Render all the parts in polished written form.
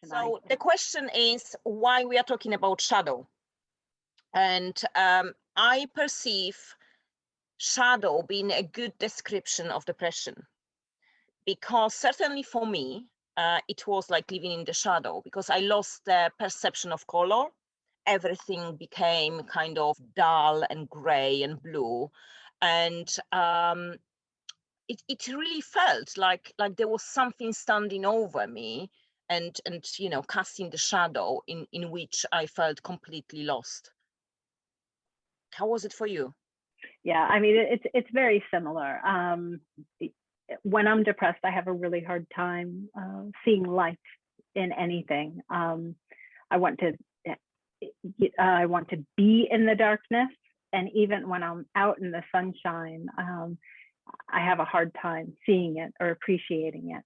tonight. So the question is why we are talking about shadow. And I perceive shadow being a good description of depression, because certainly for me, it was like living in the shadow, because I lost the perception of color. Everything became kind of dull and gray and blue. And it really felt like there was something standing over me and you know, casting the shadow in which I felt completely lost. How was it for you? Yeah, I mean, it's very similar. When I'm depressed, I have a really hard time seeing light in anything. I want to be in the darkness, and even when I'm out in the sunshine, I have a hard time seeing it or appreciating it.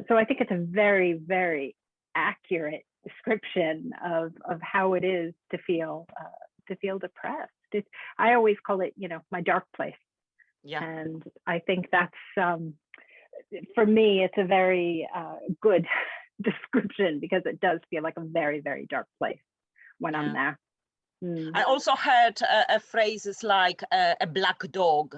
So I think it's a very, very accurate description of how it is to feel depressed. I always call it, you know, my dark place. Yeah. And I think that's, for me, it's a very good description, because it does feel like a very, very dark place when I'm there. I also heard phrases like a black dog,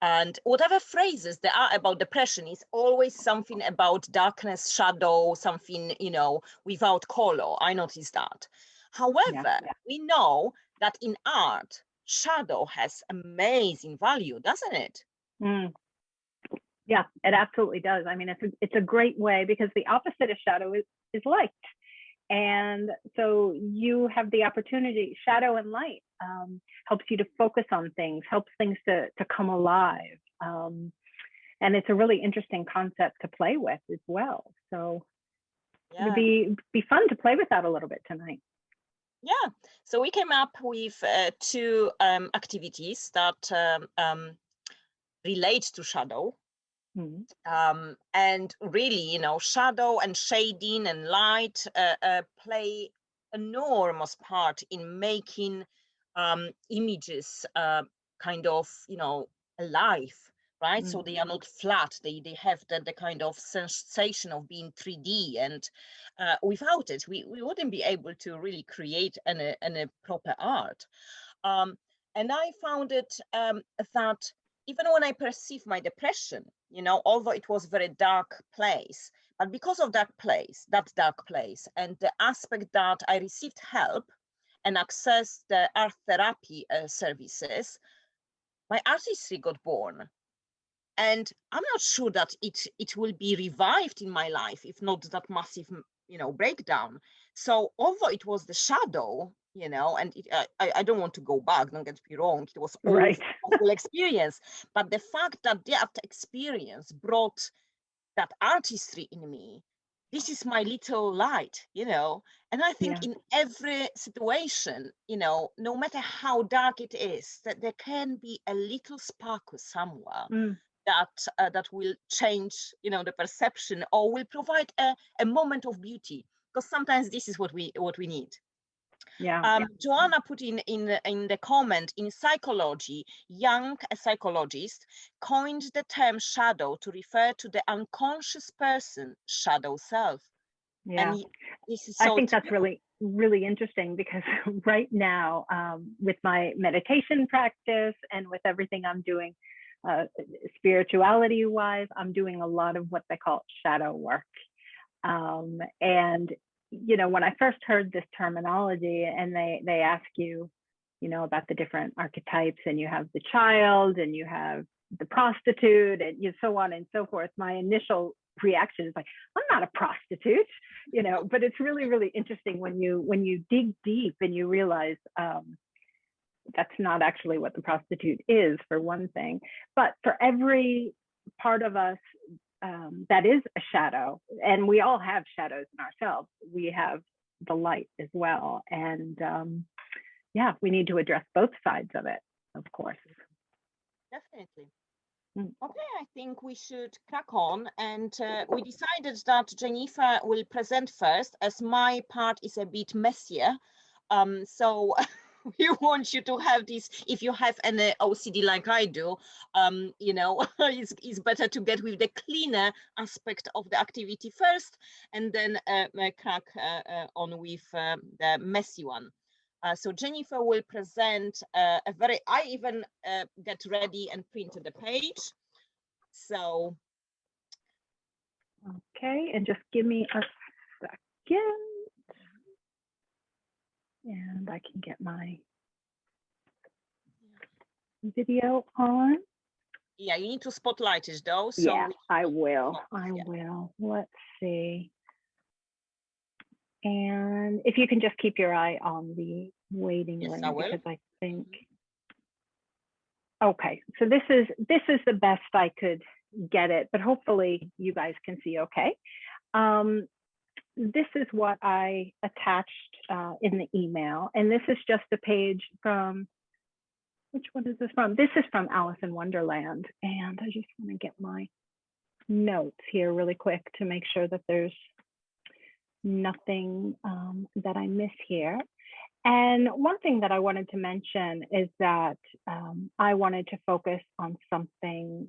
and whatever phrases there are about depression is always something about darkness, shadow, something, you know, without color. I noticed that. However, we know that in art, shadow has amazing value, doesn't it? Yeah, it absolutely does. I mean, it's a great way, because the opposite of shadow is light. And so you have the opportunity, shadow and light helps you to focus on things, helps things to come alive. And it's a really interesting concept to play with as well. So it'd be fun to play with that a little bit tonight. Yeah, so we came up with two activities that relate to shadow. And really, you know, shadow and shading and light play enormous part in making images kind of, you know, alive, right? So they are not flat, they have the kind of sensation of being 3D, and without it, we wouldn't be able to really create a proper art. And I found it that even when I perceive my depression, you know, although it was a very dark place, but because of that dark place, and the aspect that I received help and accessed the art therapy services, my artistry got born. And I'm not sure that it will be revived in my life, if not that massive, you know, breakdown. So although it was the shadow, you know, and I don't want to go back, don't get me wrong, it was always a whole experience, but the fact that that experience brought that artistry in me, this is my little light, you know. And I think in every situation, you know, no matter how dark it is, that there can be a little sparkle somewhere that will change, you know, the perception, or will provide a moment of beauty, because sometimes this is what we need. Joanna put in the comment, in psychology, Young, a psychologist, coined the term shadow to refer to the unconscious person, shadow self. And this is so I think that's really, really interesting, because right now, with my meditation practice and with everything I'm doing, spirituality wise, I'm doing a lot of what they call shadow work. And you know, when I first heard this terminology, and they ask you, you know, about the different archetypes, and you have the child, and you have the prostitute, and so on and so forth, my initial reaction is like, I'm not a prostitute, you know. But it's really, really interesting when you dig deep and you realize that's not actually what the prostitute is, for one thing. But for every part of us that is a shadow, and we all have shadows in ourselves, we have the light as well. And we need to address both sides of it, of course. Definitely. Okay, I think we should crack on, and we decided that Jennifer will present first, as my part is a bit messier. So we want you to have this. If you have an OCD like I do, you know, it's better to get with the cleaner aspect of the activity first, and then crack on with the messy one. So Jennifer will present I even get ready and printed the page. So. Okay, and just give me a second. And I can get my video on. Yeah, you need to spotlight it though. So yeah, I will. I will. Let's see. And if you can just keep your eye on the waiting list, because I think. Okay, so this is the best I could get it, but hopefully you guys can see okay. This is what I attached in the email, and this is just a page from, which one is this from? This is from Alice in Wonderland, and I just want to get my notes here really quick to make sure that there's nothing that I miss here. And one thing that I wanted to mention is that I wanted to focus on something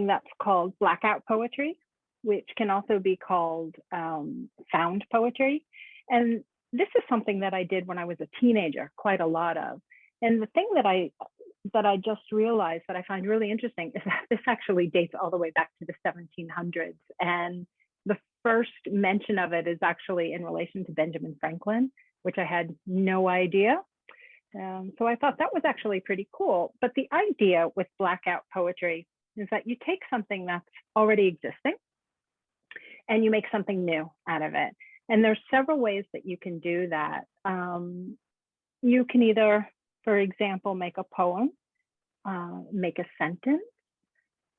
that's called blackout poetry, which can also be called found poetry. And this is something that I did when I was a teenager, quite a lot of. And the thing that I just realized that I find really interesting is that this actually dates all the way back to the 1700s. And the first mention of it is actually in relation to Benjamin Franklin, which I had no idea. So I thought that was actually pretty cool. But the idea with blackout poetry is that you take something that's already existing and you make something new out of it. And there's several ways that you can do that. You can either, for example, make a poem, make a sentence.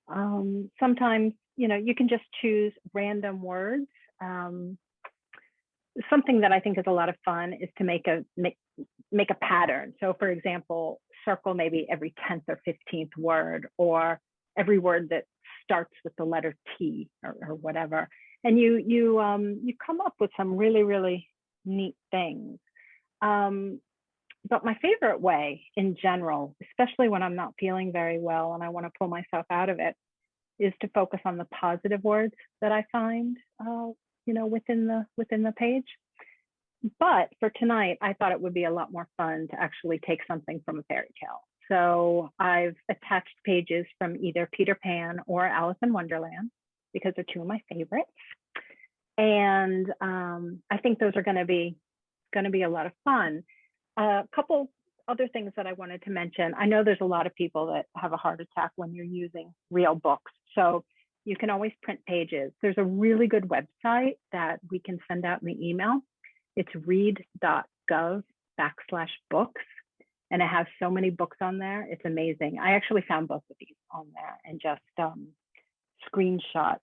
Sometimes, you can just choose random words. Something that I think is a lot of fun is to make a pattern. So for example, circle maybe every 10th or 15th word, or every word that starts with the letter T or whatever. And you come up with some really, really neat things. But my favorite way in general, especially when I'm not feeling very well and I want to pull myself out of it, is to focus on the positive words that I find, within the page. But for tonight, I thought it would be a lot more fun to actually take something from a fairy tale. So I've attached pages from either Peter Pan or Alice in Wonderland, because they're two of my favorites. And I think those are going to be a lot of fun. A couple other things that I wanted to mention. I know there's a lot of people that have a heart attack when you're using real books. So you can always print pages. There's a really good website that we can send out in the email. It's read.gov/books. And it has so many books on there. It's amazing. I actually found both of these on there and just screenshot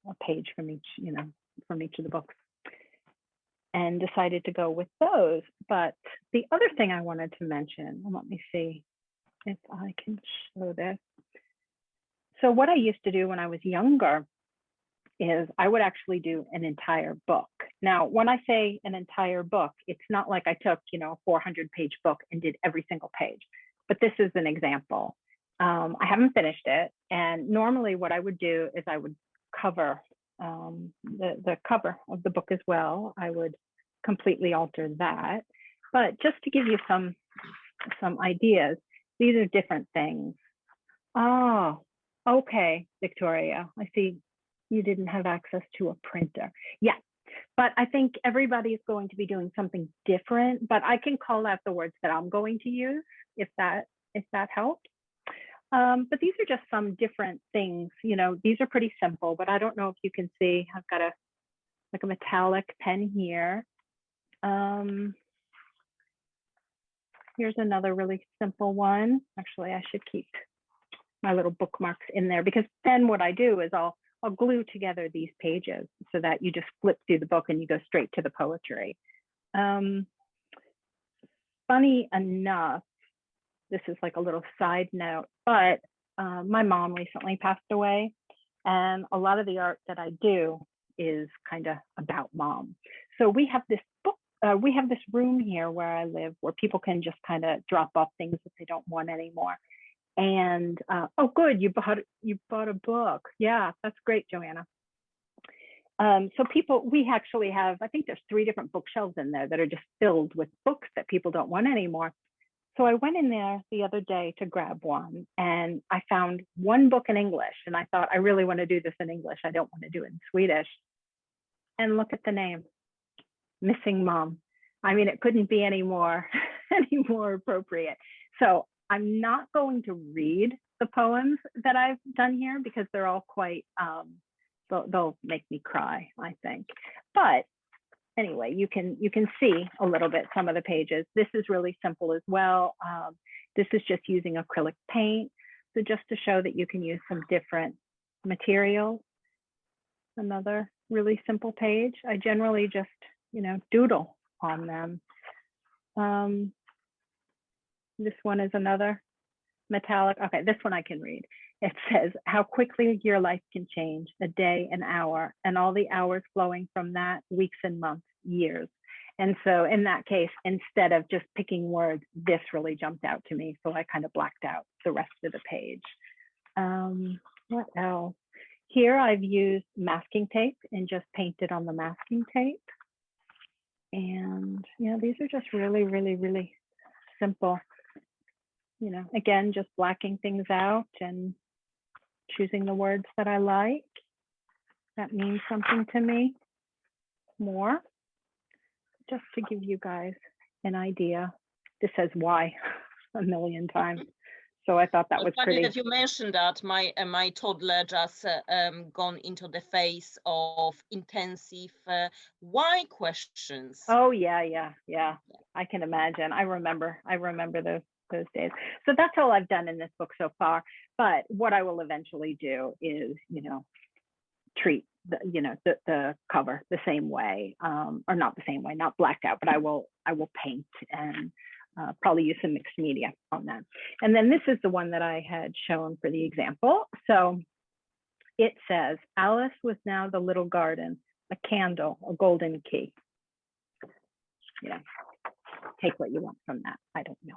a page from each of the books and decided to go with those. But the other thing I wanted to mention, let me see if I can show this. So what I used to do when I was younger is I would actually do an entire book. Now, when I say an entire book, it's not like I took, a 400-page book and did every single page, but this is an example. I haven't finished it. And normally what I would do is I would cover the cover of the book as well. I would completely alter that. But just to give you some ideas, these are different things. Oh, okay, Victoria, I see you didn't have access to a printer. Yeah, but I think everybody's going to be doing something different, but I can call out the words that I'm going to use if that helps. But these are just some different things. These are pretty simple, but I don't know if you can see, I've got a metallic pen here. Here's another really simple one. Actually, I should keep my little bookmarks in there, because then what I do is I'll glue together these pages so that you just flip through the book and you go straight to the poetry. Funny enough, this is like a little side note, but my mom recently passed away, and a lot of the art that I do is kind of about mom. So we have this book, we have this room here where I live where people can just kind of drop off things that they don't want anymore. And oh, good, you bought a book. Yeah, that's great, Joanna. So we actually have, I think there's 3 different bookshelves in there that are just filled with books that people don't want anymore. So I went in there the other day to grab one, and I found one book in English, and I thought, I really want to do this in English. I don't want to do it in Swedish. And look at the name, Missing Mom. I mean, it couldn't be any more appropriate. So I'm not going to read the poems that I've done here because they're all quite, they'll make me cry, I think. But anyway, you can see a little bit some of the pages. This is really simple as well. This is just using acrylic paint. So just to show that you can use some different materials. Another really simple page. I generally just, doodle on them. This one is another metallic. Okay, this one I can read. It says, how quickly your life can change, a day, an hour, and all the hours flowing from that, weeks and months, years. And so in that case, instead of just picking words, this really jumped out to me. So I kind of blacked out the rest of the page. What else? Here I've used masking tape and just painted on the masking tape. And these are just really, really, really simple. Again, just blacking things out and choosing the words that I like, that means something to me more, just to give you guys an idea. This says why a million times. So I thought that was funny pretty. That you mentioned that. My toddler just gone into the phase of intensive why questions. Oh yeah. I can imagine. I remember those days. So that's all I've done in this book so far. But what I will eventually do is, treat the cover the same way, or not the same way, not blacked out, but I will paint and probably use some mixed media on that. And then this is the one that I had shown for the example. So it says, Alice was now the little garden, a candle, a golden key. Take what you want from that. I don't know.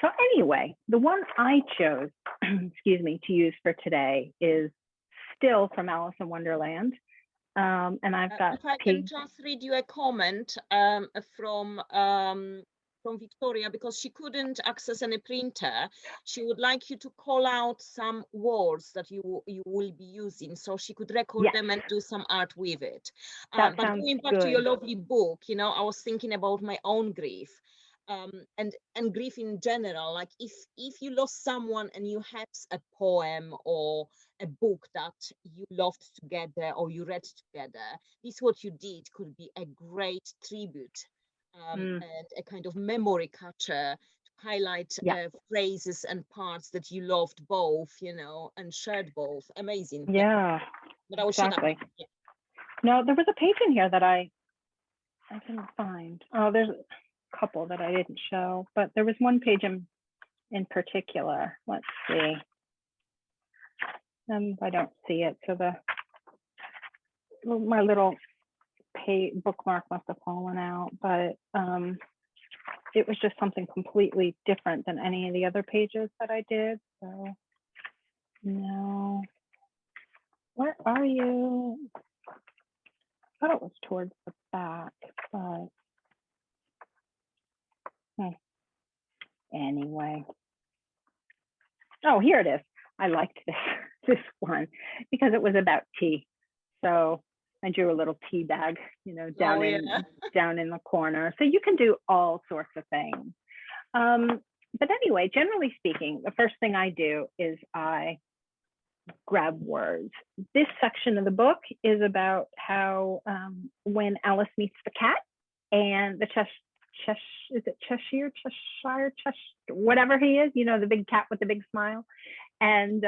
So anyway, the one I chose, excuse me, to use for today is still from Alice in Wonderland. And I've got if I can just read you a comment from Victoria, because she couldn't access any printer. She would like you to call out some words that you will be using, so she could record them and do some art with it. But going back to your lovely book, I was thinking about my own grief. And grief in general, like if you lost someone and you have a poem or a book that you loved together or you read together, this what you did could be a great tribute and a kind of memory catcher to highlight phrases and parts that you loved both, and shared both. Amazing. Yeah, but I will exactly. shut up. Yeah. No, there was a page in here that I can find. Oh, there's couple that I didn't show, but there was one page in particular. Let's see. I don't see it, so my little bookmark must have fallen out, but it was just something completely different than any of the other pages that I did. So no, where are you? I thought it was towards the back, but anyway. Oh, here it is. I liked this one because it was about tea. So I drew a little tea bag, down in the corner. So you can do all sorts of things. But anyway, generally speaking, the first thing I do is I grab words. This section of the book is about how when Alice meets the cat and the Cheshire, whatever he is, the big cat with the big smile. And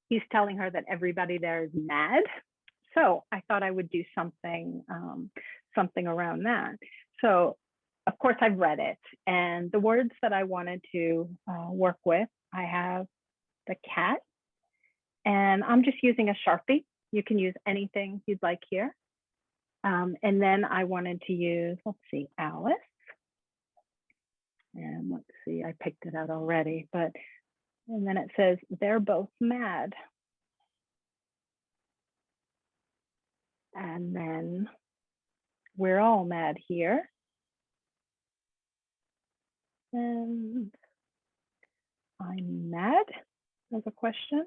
he's telling her that everybody there is mad. So I thought I would do something around that. So of course I've read it, and the words that I wanted to work with, I have the cat, and I'm just using a Sharpie. You can use anything you'd like here. And then I wanted to use, let's see, Alice. And let's see, I picked it out already, but, and then it says, they're both mad. And then we're all mad here. And I'm mad as a question.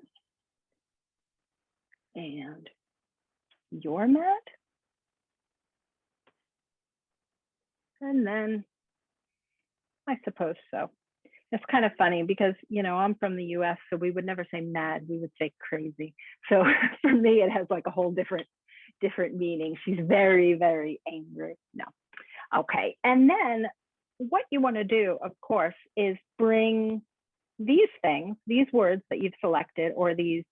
And you're mad. And then I suppose so. It's kind of funny because, you know, I'm from the US, so we would never say mad, we would say crazy. So for me, it has like a whole different meaning. She's very, very angry. No. Okay. And then what you want to do, of course, is bring these things, these words that you've selected, or these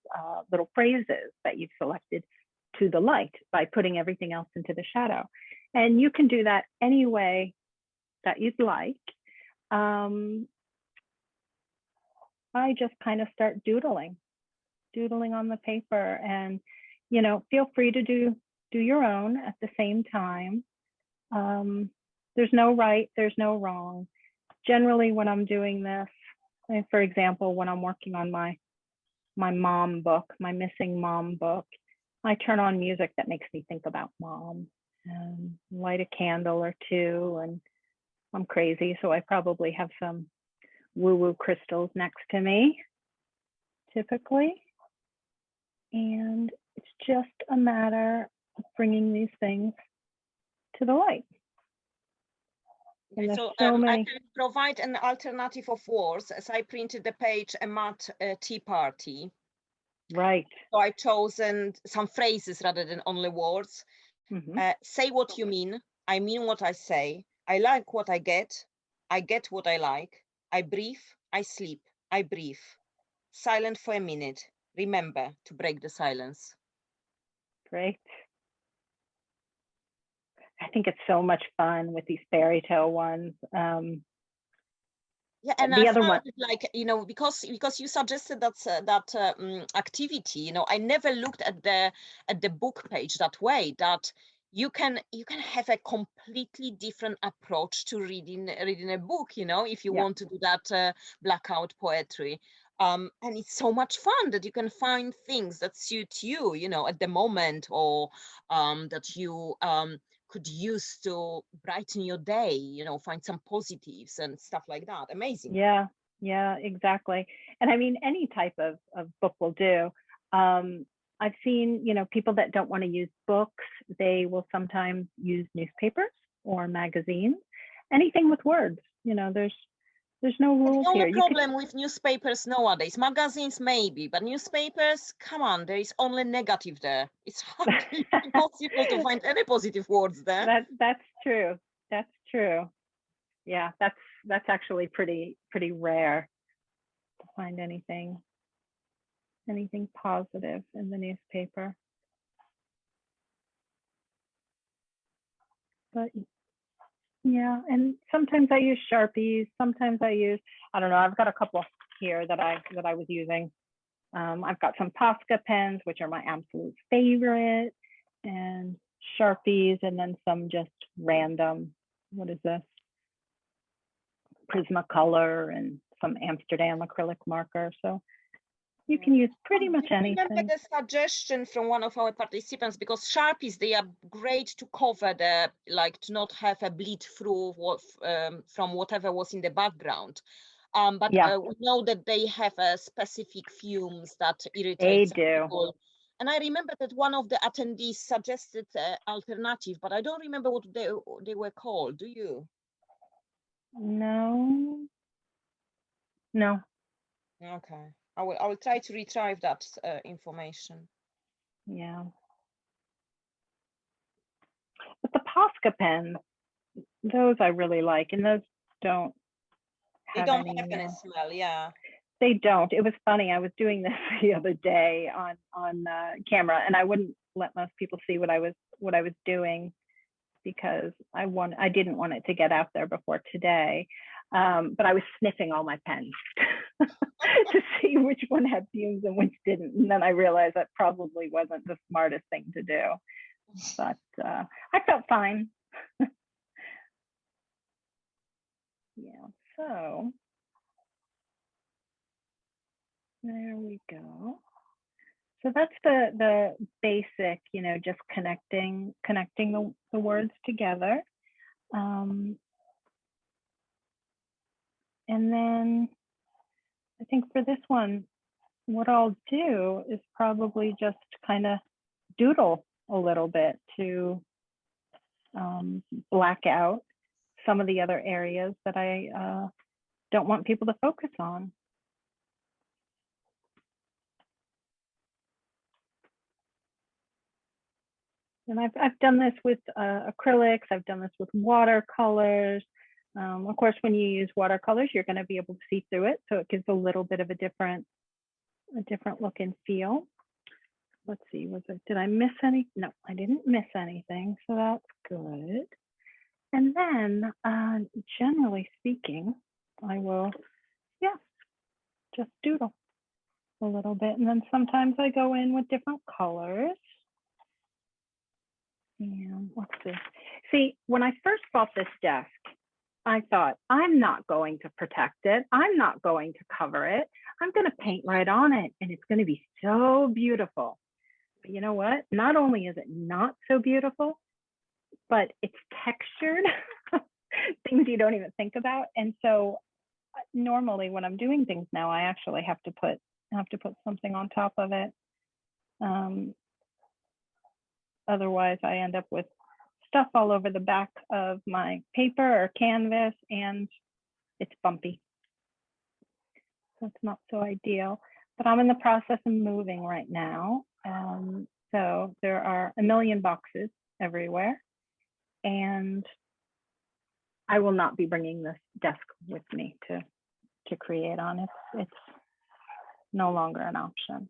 little phrases that you've selected to the light by putting everything else into the shadow. And you can do that any way that you'd like. I just kind of start doodling on the paper, and, you know, feel free to do your own at the same time. There's no right, there's no wrong. Generally, when I'm doing this, for example, when I'm working on my mom book, my missing mom book, I turn on music that makes me think about mom, and light a candle or two. And I'm crazy, so I probably have some woo-woo crystals next to me, typically. And it's just a matter of bringing these things to the light. Okay, so I can provide an alternative of words, as I printed the page, a mad tea party. Right. So I've chosen some phrases rather than only words. Say what you mean. I mean what I say. I like what I get what I like. I breathe, I sleep, I breathe. Silent for a minute. Remember to break the silence. Great. I think it's so much fun with these fairy tale ones. Yeah, and the other one, like, you know, because you suggested that activity, you know, I never looked at the book page that way, that you can have a completely different approach to reading a book, you know, if you want to do that blackout poetry. And it's so much fun that you can find things that suit you, you know, at the moment, or that you could use to brighten your day, you know, find some positives and stuff like that. Amazing. Yeah, exactly. And I mean, any type of book will do. I've seen, you know, people that don't want to use books, they will sometimes use newspapers or magazines, anything with words. You know, there's no rules here. The only here. problem with newspapers nowadays, magazines maybe, but newspapers, come on, there is only negative there. It's hardly impossible to find any positive words there. That's true. That's true. Yeah, that's actually pretty rare to find anything positive in the newspaper. But yeah, and sometimes I use Sharpies, sometimes I use, I don't know, I've got a couple here that I was using. I've got some Posca pens, which are my absolute favorite, and Sharpies, and then some just random, what is this? Prismacolor, and some Amsterdam acrylic marker. So you can use pretty much anything. I remember the suggestion from one of our participants, because Sharpies, they are great to cover the, like, to not have a bleed through from whatever was in the background. But we know that they have a specific fumes that irritate people. And I remember that one of the attendees suggested alternative, but I don't remember what they were called. Do you? No. Okay. I will try to retrieve that information. Yeah. But the Posca pens, those I really like, and those don't have any smell. Yeah. They don't. It was funny. I was doing this the other day on camera, and I wouldn't let most people see what I was doing, because I didn't want it to get out there before today. But I was sniffing all my pens to see which one had fumes and which didn't. And then I realized that probably wasn't the smartest thing to do. but I felt fine. Yeah, so there we go. So that's the basic, you know, just connecting the words together. And then I think for this one, what I'll do is probably just kind of doodle a little bit to black out some of the other areas that I don't want people to focus on. And I've done this with acrylics. I've done this with watercolors. Of course, when you use watercolors, you're going to be able to see through it, so it gives a little bit of a different look and feel. Let's see, did I miss any? No, I didn't miss anything, so that's good. And then, generally speaking, I will, yeah, just doodle a little bit, and then sometimes I go in with different colors. And let's see. See, when I first bought this desk, I thought, I'm not going to protect it. I'm not going to cover it. I'm going to paint right on it, and it's going to be so beautiful. But you know what? Not only is it not so beautiful, but it's textured, things you don't even think about. And so normally when I'm doing things now, I actually have to put something on top of it. Otherwise, I end up with stuff all over the back of my paper or canvas, and it's bumpy. So it's not so ideal. But I'm in the process of moving right now. So there are a million boxes everywhere. And I will not be bringing this desk with me to create on. It's no longer an option.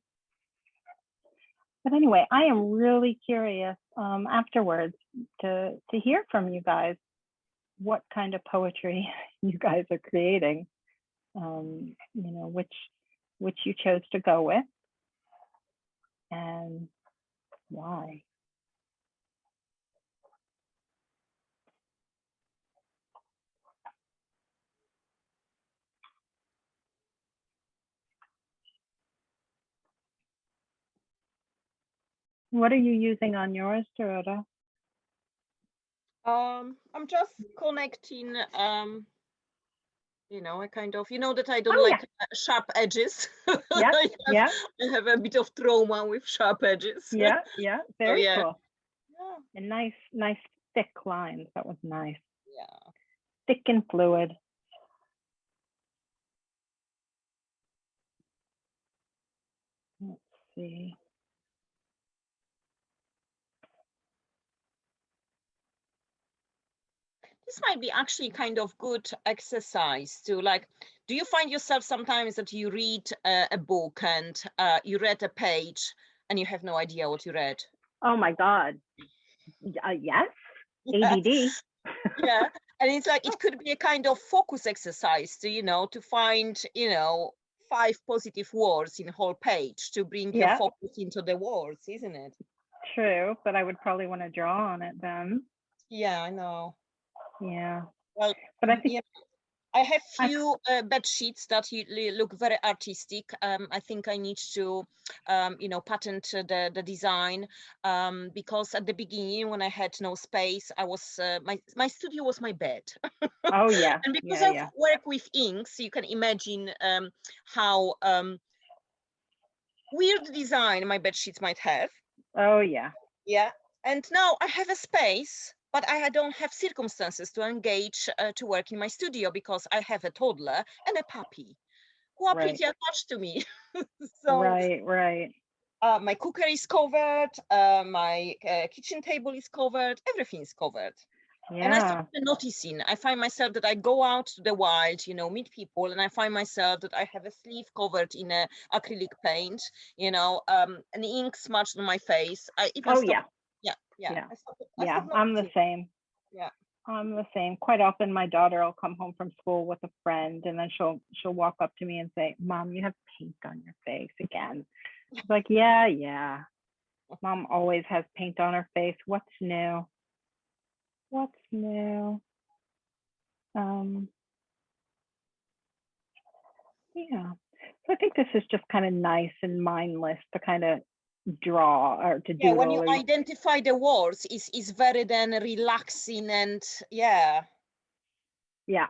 But anyway, I am really curious afterwards to hear from you guys what kind of poetry you guys are creating. You know, which you chose to go with and why. What are you using on yours, Dorota? I'm just connecting, you know, I kind of, you know, that I don't Oh, like sharp edges. Yeah, yeah, I have a bit of trauma with sharp edges. yeah, yeah. Very yeah. cool. Yeah. And nice thick lines. That was nice. Yeah. Thick and fluid. Let's see. This might be actually kind of good exercise to, like, do you find yourself sometimes that you read a book and you read a page and you have no idea what you read? Oh my God. Yes. Yeah. ADD. Yeah. And it's like, it could be a kind of focus exercise to, you know, to find, you know, 5 positive words in a whole page to bring your Yeah, focus into the words, isn't it? true. But I would probably want to draw on it then. Yeah, I know. Yeah. Well, But I think yeah, I have few bed sheets that look very artistic. I think I need to, you know, patent the design, because at the beginning when I had no space, I was my studio was my bed. oh yeah. And because Yeah, I yeah. work with inks, you can imagine how weird design my bed sheets might have. Oh yeah. Yeah. And now I have a space, but I don't have circumstances to engage to work in my studio because I have a toddler and a puppy who are Right. pretty attached to me. So Right. my cooker is covered, my kitchen table is covered, everything is covered. And I Yeah. started noticing, I find myself that I go out to the wild, you know, meet people, and I find myself that I have a sleeve covered in a acrylic paint, you know, an ink smudged on my face. I even Oh stopped. yeah. Yeah. Yeah. I Yeah. stopped I'm the noticing. same. Yeah. I'm the same. Quite often my daughter will come home from school with a friend, and then she'll walk up to me and say, "Mom, you have paint on your face again." It's like, yeah. Mom always has paint on her face. What's new? What's new? Yeah. So I think this is just kind of nice and mindless to kind of draw or to Yeah, when doodle you or identify the words, is very then relaxing and yeah. yeah,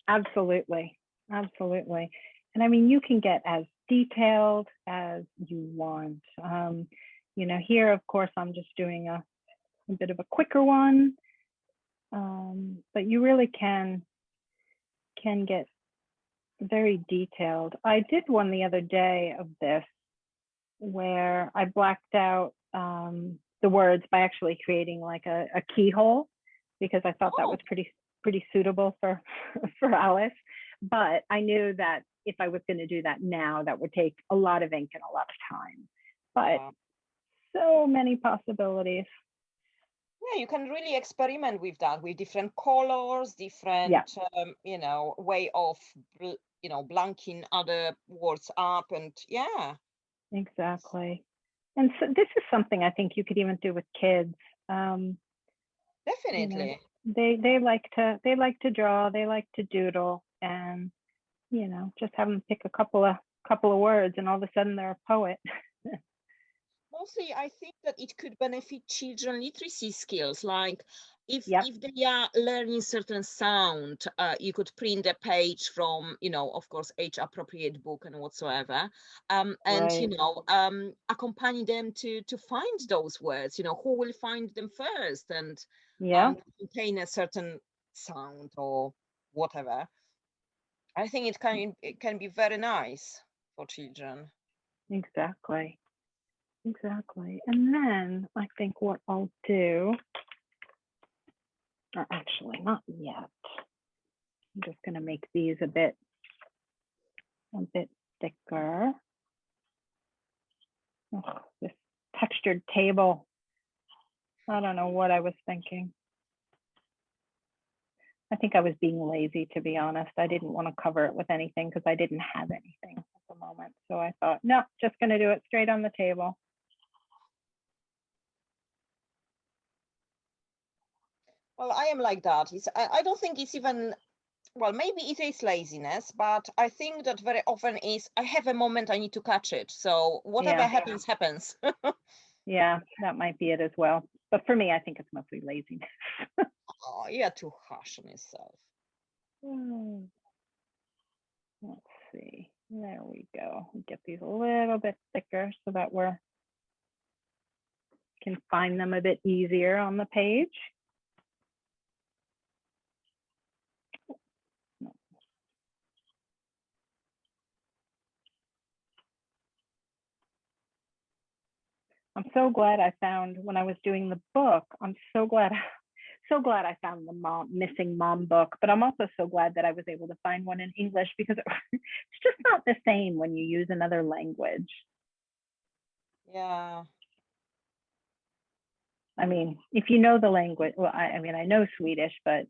absolutely. Absolutely. And I mean, you can get as detailed as you want. Here, of course, I'm just doing a bit of a quicker one. But you really can get very detailed. I did one the other day of this where I blacked out the words by actually creating like a keyhole because I thought that was pretty suitable for for Alice. But I knew that if I was going to do that now, that would take a lot of ink and a lot of time. But so many possibilities. Yeah, you can really experiment with that, with different colors, different, way of, blanking other words up, and yeah. Exactly. And so this is something I think you could even do with kids. Definitely. They like to draw, they like to doodle, and just have them pick a couple of words, and all of a sudden they're a poet. Mostly, I think that it could benefit children literacy skills. Like if Yep. if they are learning certain sound, you could print a page from, of course, age appropriate book and whatsoever, and Right. accompany them to find those words. Who will find them first and Yeah, contain a certain sound or whatever. I think it can be very nice for children. exactly. Exactly. And then I think what I'll do, or actually not yet. I'm just going to make these a bit thicker. Oh, this textured table. I don't know what I was thinking. I think I was being lazy, to be honest. I didn't want to cover it with anything because I didn't have anything at the moment. So I thought, no, just going to do it straight on the table. Well, I am like that. I don't think it's even, well, maybe it is laziness, but I think that very often is I have a moment, I need to catch it. So whatever Yeah. happens, happens. Yeah, that might be it as well. But for me, I think it's mostly laziness. Oh, you're too harsh on yourself. Let's see. There we go. Get these a little bit thicker so that we can find them a bit easier on the page. I'm so glad I found when I was doing the book. I'm so glad I found the missing mom book, but I'm also so glad that I was able to find one in English because it's just not the same when you use another language. Yeah. I mean, if you know the language, well, I mean, I know Swedish, but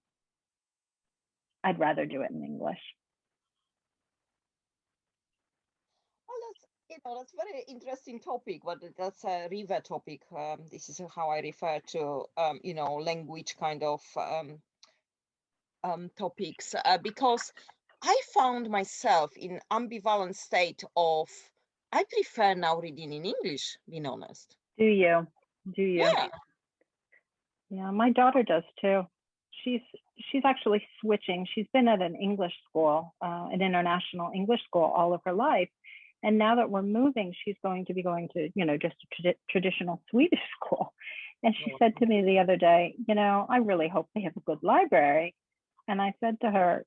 I'd rather do it in English. Well, that's very interesting topic, but that's a river topic. This is how I refer to, language kind of topics, because I found myself in ambivalent state of I prefer now reading in English, being honest. Do you? Do you? Yeah. Yeah, my daughter does too. She's she's actually switching. She's been at an English school, an international English school all of her life. And now that we're moving, she's going to be going to, just a traditional Swedish school. And she said to me the other day, I really hope they have a good library. And I said to her,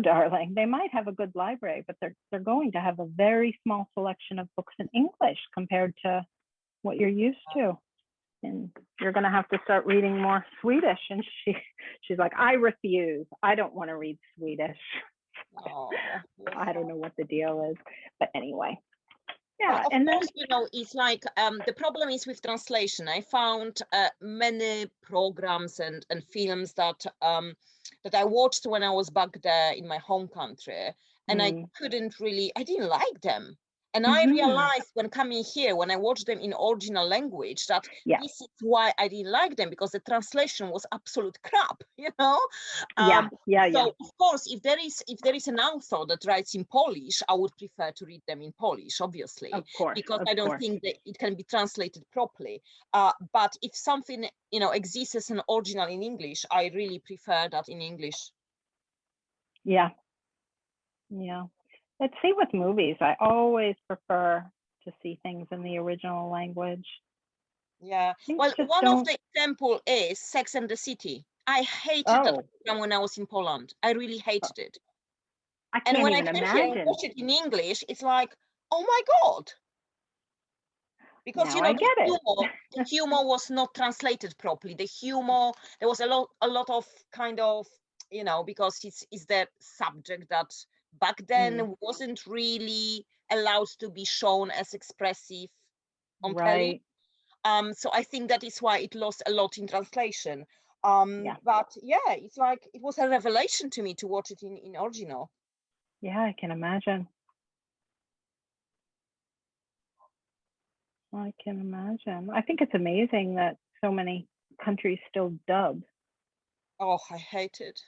darling, they might have a good library, but they're going to have a very small selection of books in English compared to what you're used to. And you're going to have to start reading more Swedish. And she's like, I refuse. I don't want to read Swedish. Oh, I don't know what the deal is. But anyway. Yeah. Well, of And course, it's like the problem is with translation. I found many programs and films that I watched when I was back there in my home country, and I didn't like them. And I realized when coming here, when I watched them in original language, that Yeah. this is why I didn't like them, because the translation was absolute crap, you know? Yeah. Of course, if there is an author that writes in Polish, I would prefer to read them in Polish, obviously, Of course, because of I don't course. think that it can be translated properly. But if something, you know, exists as an original in English, I really prefer that in English. Yeah. Let's see with movies. I always prefer to see things in the original language. Yeah. Things Well, just one of don't. the example is Sex and the City. I hated that Oh, program when I was in Poland. I really hated it. I And can't when I even came here and imagine. watched it in English, it's like, oh my God. Because, Now you I know, get it. the humor was not translated properly. The humor, there was a lot of kind of, you know, because it's the subject that back then wasn't really allowed to be shown as expressive on telly. Right. So I think that is why it lost a lot in translation. Yeah. But yeah, it's like it was a revelation to me to watch it in original. Yeah, I can imagine. I can imagine. I think it's amazing that so many countries still dub. Oh, I hate it.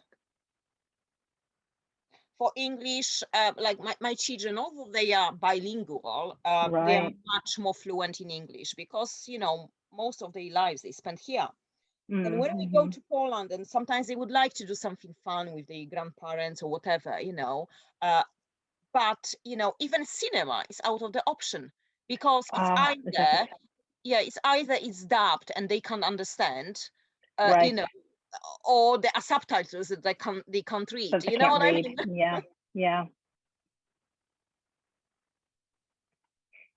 For English, like my children, although they are bilingual, they are Right. much more fluent in English because, you know, most of their lives they spend here. And when we go Mm-hmm. to Poland, and sometimes they would like to do something fun with their grandparents or whatever, you know, but you know, even cinema is out of the option because it's Is that either, yeah, it's dubbed and they can't understand, you right? know, or there are subtitles that they can't So read. they You know can't what I read. mean? Yeah.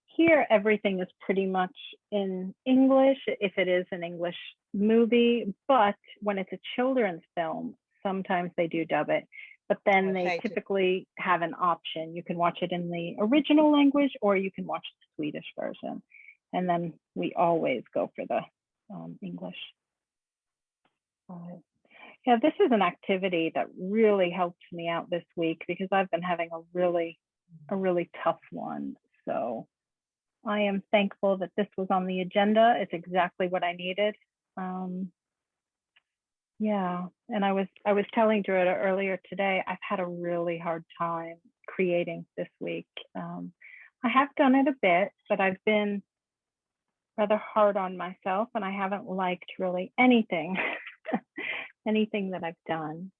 Here, everything is pretty much in English if it is an English movie, but when it's a children's film, sometimes they do dub it. But Oh, then I they hate it. typically have an option. You can watch it in the original language or you can watch the Swedish version. And then we always go for the English. Yeah, this is an activity that really helped me out this week because I've been having a really tough one. So I am thankful that this was on the agenda. It's exactly what I needed. Yeah, and I was telling Dorota earlier today, I've had a really hard time creating this week. I have done it a bit, but I've been rather hard on myself, and I haven't liked really anything, anything that I've done.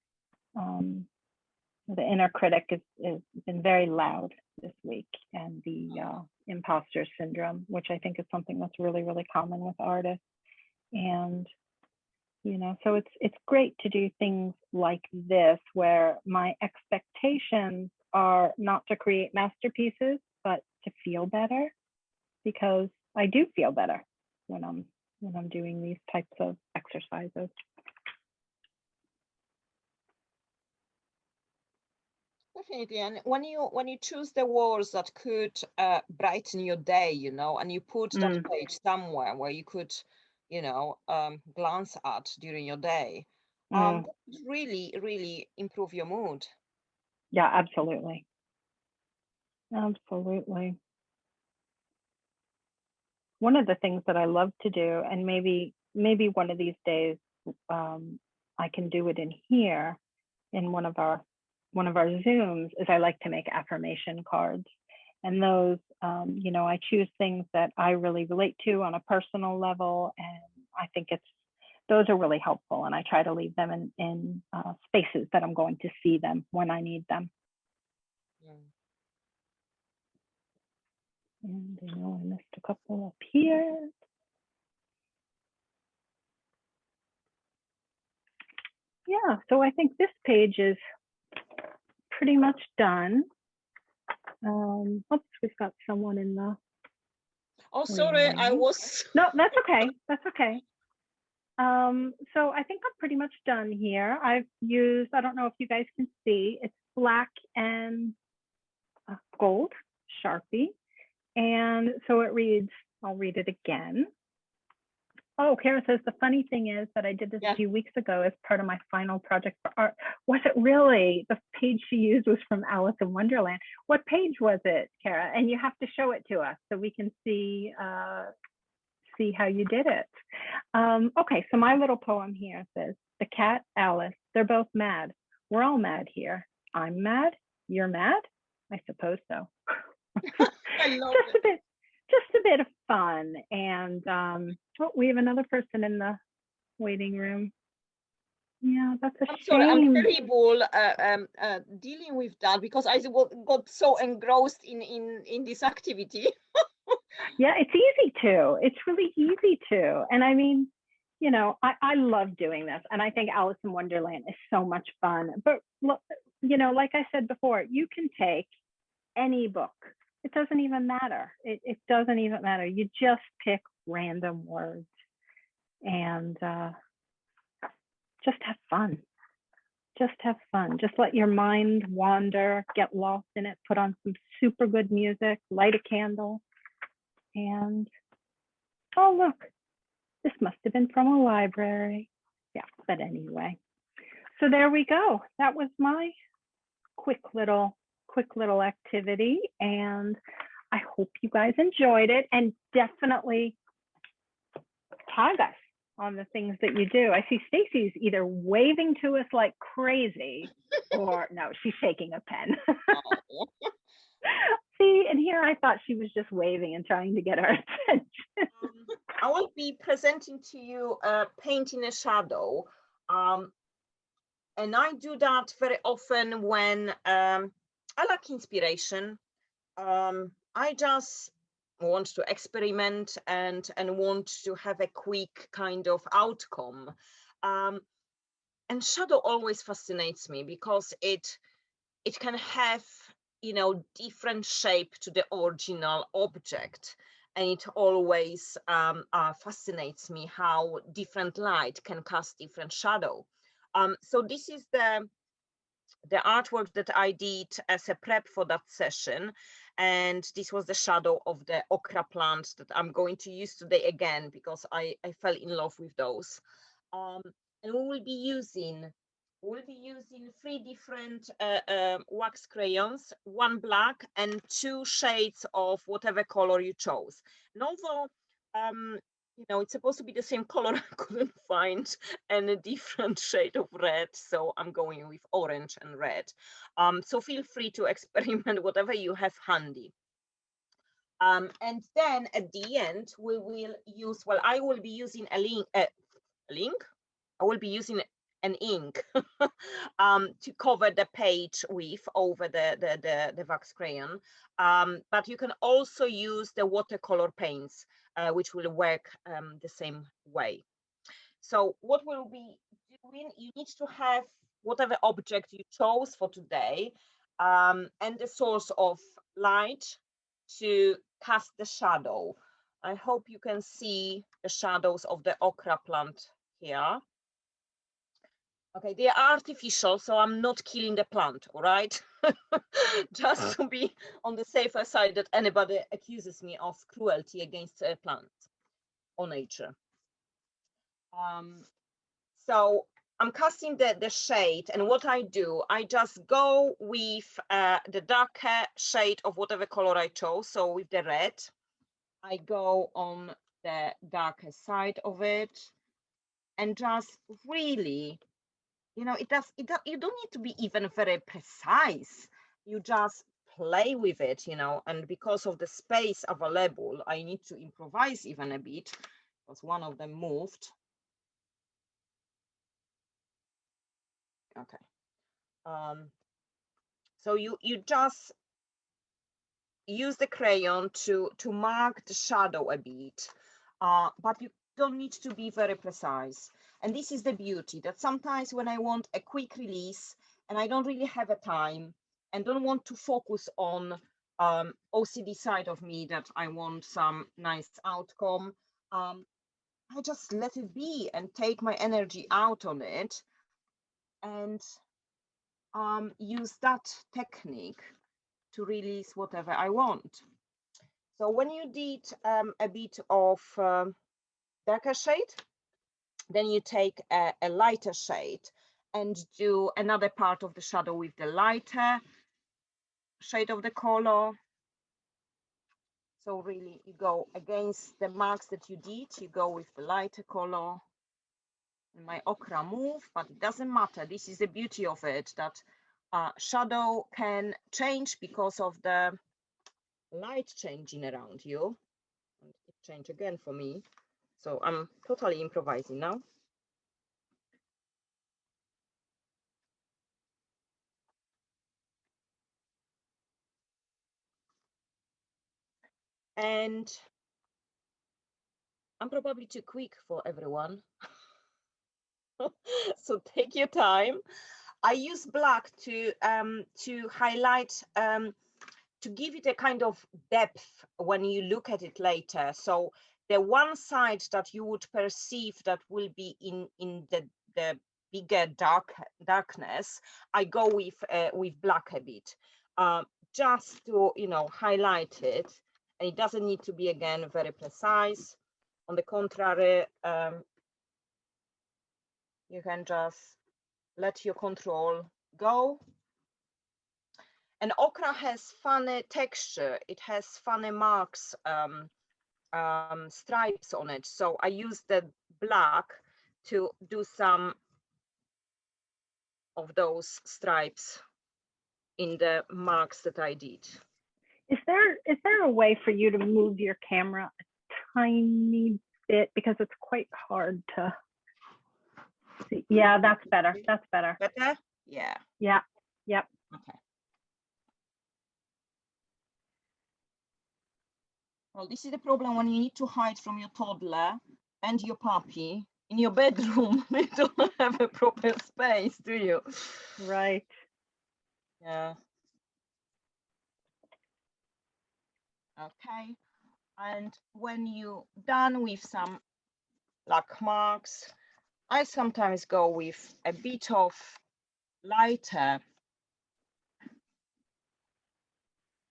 The inner critic is been very loud this week, and the imposter syndrome, which I think is something that's really common with artists. And you know, so it's great to do things like this where my expectations are not to create masterpieces, but to feel better, because I do feel better when I'm doing these types of exercises. Definitely. And when you choose the words that could brighten your day, you know, and you put that page somewhere where you could, you know, glance at during your day, that would really improve your mood. Yeah, absolutely. Absolutely. One of the things that I love to do, and maybe one of these days I can do it in here in one of our Zooms, is I like to make affirmation cards. And those, you know, I choose things that I really relate to on a personal level, and I think those are really helpful. And I try to leave them in spaces that I'm going to see them when I need them. And I know I missed a couple up here. Yeah, so I think this page is pretty much done. Oops, we've got someone in the. Oh, sorry, I was. No, that's okay. That's okay. So I think I'm pretty much done here. I've used, I don't know if you guys can see, it's black and gold Sharpie. And so it reads, I'll read it again. Oh, Kara says the funny thing is that I did this a few weeks ago as part of my final project for art. Was it really? The page she used was from Alice in Wonderland. What page was it, Kara? And you have to show it to us so we can see how you did it. Okay, so my little poem here says, the cat, Alice, they're both mad. We're all mad here. I'm mad. You're mad? I suppose so. I love it. Just a bit of fun. And oh, we have another person in the waiting room. Yeah, that's a shame. Sorry, I'm terrible dealing with that because I got so engrossed in this activity. Yeah, it's easy to. It's really easy to. And I mean, you know, I love doing this. And I think Alice in Wonderland is so much fun. But, you know, like I said before, you can take any book. It doesn't even matter. It doesn't even matter. You just pick random words and just have fun. Just have fun. Just let your mind wander, get lost in it, put on some super good music, light a candle. And, oh, look, this must have been from a library. Yeah, but anyway. So there we go. That was my quick little activity. And I hope you guys enjoyed it, and definitely tag us on the things that you do. I see Stacy's either waving to us like crazy or no, she's shaking a pen. Oh. See, and here I thought she was just waving and trying to get our attention. I will be presenting to you painting a shadow. And I do that very often when I lack inspiration. I just want to experiment and want to have a quick kind of outcome. And shadow always fascinates me because it can have, you know, different shape to the original object. And it always fascinates me how different light can cast different shadow. So this is the artwork that I did as a prep for that session. And this was the shadow of the okra plant that I'm going to use today again, because I fell in love with those. And we will be using 3 different wax crayons, 1 black and 2 shades of whatever color you chose. And although you know, it's supposed to be the same color, I couldn't find any different shade of red, so I'm going with orange and red. So feel free to experiment whatever you have handy. And then at the end, we will use, well, I will be using a link. I will be using an ink to cover the page with over the wax crayon. But you can also use the watercolor paints, which will work the same way. So what we'll be doing, you need to have whatever object you chose for today and the source of light to cast the shadow. I hope you can see the shadows of the okra plant here. Okay, they are artificial, so I'm not killing the plant, all right? Just to be on the safer side that anybody accuses me of cruelty against a plant or nature. So I'm casting the shade, and what I do, I just go with the darker shade of whatever color I chose. So with the red, I go on the darker side of it, and just really, you know, you don't need to be even very precise. You just play with it, you know, and because of the space available, I need to improvise even a bit because one of them moved. Okay. So you just use the crayon to mark the shadow a bit, but you don't need to be very precise. And this is the beauty, that sometimes when I want a quick release and I don't really have a time and don't want to focus on OCD side of me, that I want some nice outcome, I just let it be and take my energy out on it and use that technique to release whatever I want. So when you did a bit of the darker shade. Then you take a lighter shade and do another part of the shadow with the lighter shade of the color. So really you go against the marks that you did, you go with the lighter color. And my ochre move, but it doesn't matter. This is the beauty of it, that shadow can change because of the light changing around you. And it changed again for me. So I'm totally improvising now. And I'm probably too quick for everyone. So take your time. I use black to highlight, to give it a kind of depth when you look at it later. So the one side that you would perceive that will be in the bigger darkness, I go with black a bit, just to, you know, highlight it. And it doesn't need to be, again, very precise. On the contrary, you can just let your control go. And ochre has funny texture. It has funny marks, stripes on it. So I use the black to do some of those stripes in the marks that I did. Is there a way for you to move your camera a tiny bit, because it's quite hard to see? Yeah, that's better. That's better. Better? Yeah. Yeah. Yep. Okay. Well, this is the problem when you need to hide from your toddler and your puppy in your bedroom. You don't have a proper space, do you? Right. Yeah. Okay. And when you're done with some black marks, I sometimes go with a bit of lighter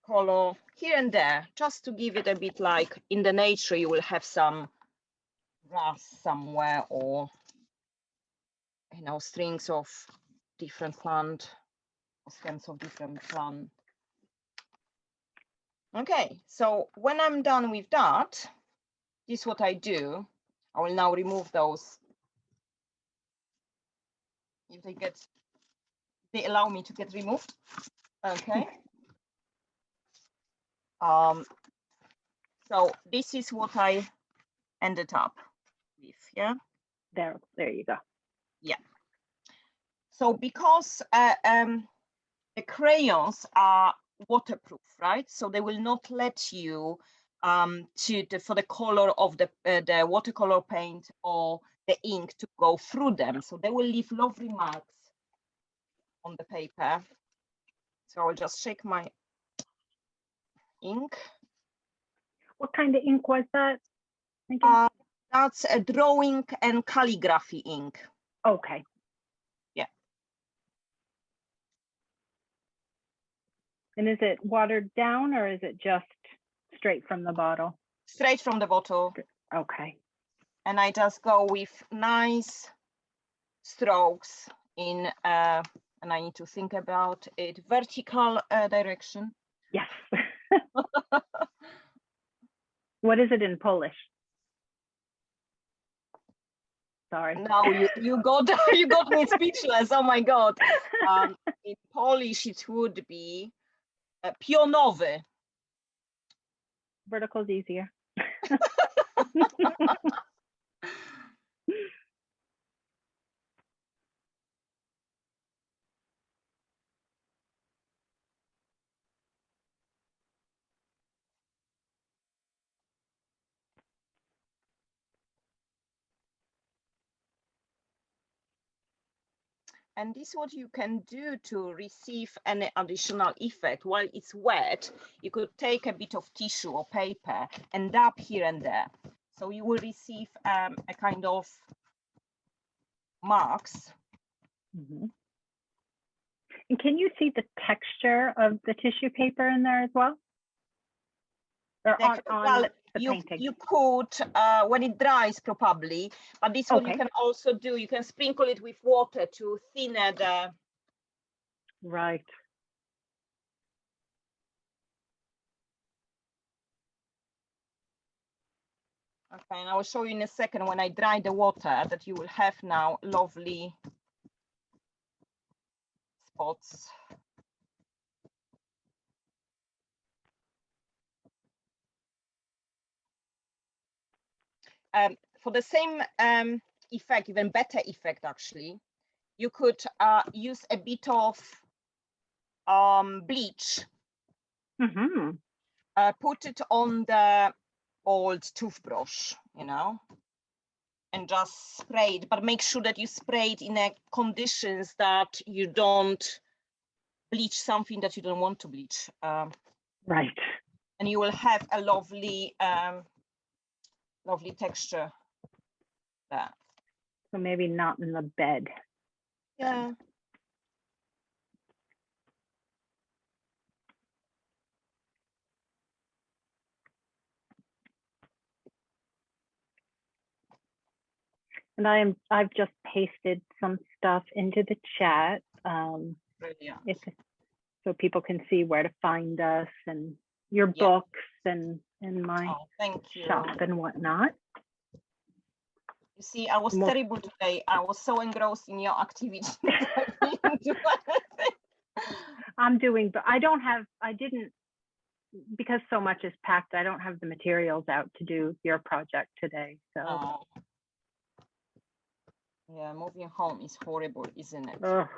color here and there, just to give it a bit, like in the nature you will have some grass somewhere, or, you know, strings of different plant, or stems of different plant. Okay, so when I'm done with that, this is what I do. I will now remove those. If they allow me to get removed. Okay. So this is what I ended up with. Yeah. There you go. Yeah. So because the crayons are waterproof, right? So they will not let you for the color of the watercolor paint or the ink to go through them. So they will leave lovely marks on the paper. So I'll just shake my ink. What kind of ink was that? That's a drawing and calligraphy ink. Okay. Yeah. And is it watered down, or is it just straight from the bottle? Straight from the bottle. Okay. And I just go with nice strokes in, and I need to think about it, vertical direction. Yes. What is it in Polish? Sorry. Now you got you got me speechless. Oh my God. In Polish it would be pionowy. Vertical is easier. And this is what you can do to receive any additional effect. While it's wet, you could take a bit of tissue or paper and dab here and there. So you will receive a kind of marks. Mm-hmm. And can you see the texture of the tissue paper in there as well? Or Well, painting. You put when it dries probably, but this one you Okay. can also do. You can sprinkle it with water to thinner the. Right. Okay, and I will show you in a second when I dry the water that you will have now lovely spots. For the same effect, even better effect actually, you could use a bit of bleach, put it on the old toothbrush, you know, and just spray it, but make sure that you spray it in a conditions that you don't bleach something that you don't want to bleach. Right. And you will have a lovely, lovely texture there. So maybe not in the bed. Yeah. And I've just pasted some stuff into the chat. Brilliant. So people can see where to find us and your books and my thank you. shop and whatnot. You see, I was terrible today. I was so engrossed in your activity. I'm doing, but I didn't, because so much is packed, I don't have the materials out to do your project today. So. Oh. Yeah, moving home is horrible, isn't it? Ugh.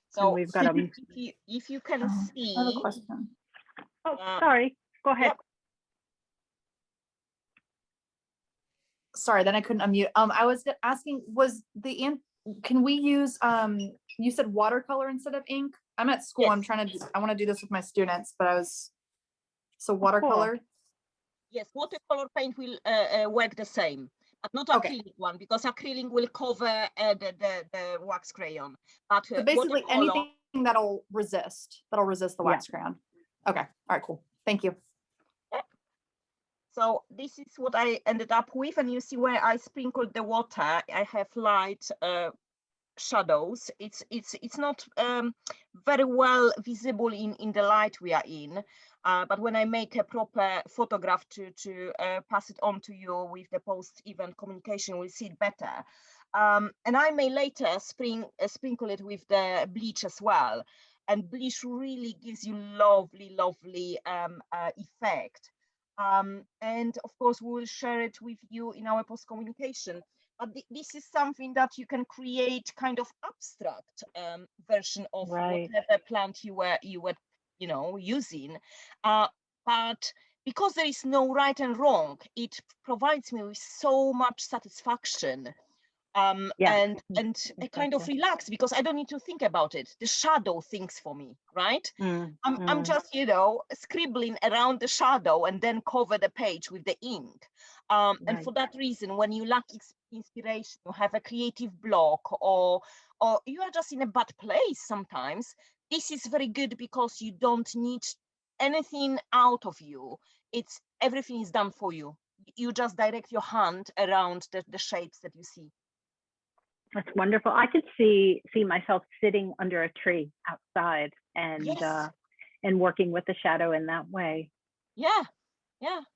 So we've got if you can see. I have a question. Oh, sorry. Go ahead. Yep. Sorry, then I couldn't unmute. I was asking, can we use, you said watercolor instead of ink? I'm at school. Yes. I want to do this with my students, but so watercolor. Cool. Yes, watercolor paint will work the same, but not acrylic one, because acrylic will cover the wax crayon. But So basically watercolor, anything that'll resist the wax crayon. Okay. All right, cool. Thank you. So this is what I ended up with, and you see where I sprinkled the water. I have light shadows. It's not very well visible in the light we are in, but when I make a proper photograph to pass it on to you with the post-event communication, we'll see it better. And I may later sprinkle it with the bleach as well. And bleach really gives you lovely effect. And of course, we will share it with you in our post communication. But this is something that you can create kind of abstract version of whatever plant you were using. But because there is no right and wrong, it provides me with so much satisfaction. And I kind of relax because I don't need to think about it. The shadow thinks for me, right? I'm just, scribbling around the shadow and then cover the page with the ink. And for that reason, when you lack inspiration, you have a creative block, or you are just in a bad place sometimes, this is very good because you don't need anything out of you. Everything is done for you. You just direct your hand around the shapes that you see. That's wonderful. I could see myself sitting under a tree outside and working with the shadow in that way. Yeah.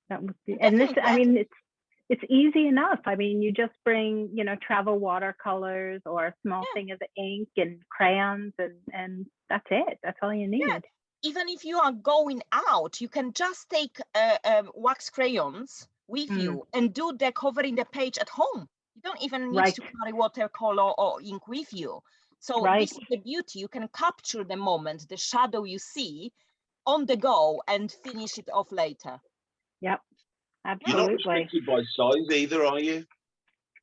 That would be, and this, I mean, it's easy enough. I mean, you just bring, travel watercolors or a small thing of the ink and crayons, and that's it. That's all you need. Yeah. Even if you are going out, you can just take wax crayons with you and do the covering the page at home. You don't even need to carry watercolor or ink with you. So this is the beauty. You can capture the moment, the shadow you see on the go and finish it off later. Yep, absolutely. You're not restricted by size either, are you?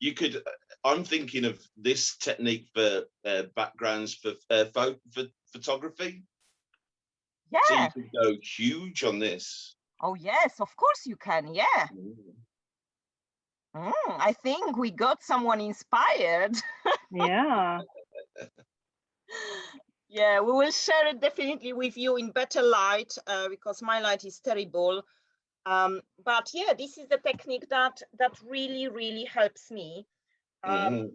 You could, I'm thinking of this technique for backgrounds for photography. Yeah. So you could go huge on this. Oh, yes, of course you can. Yeah. I think we got someone inspired. Yeah. Yeah, we will share it definitely with you in better light because my light is terrible. But yeah, this is the technique that really helps me. Mhm.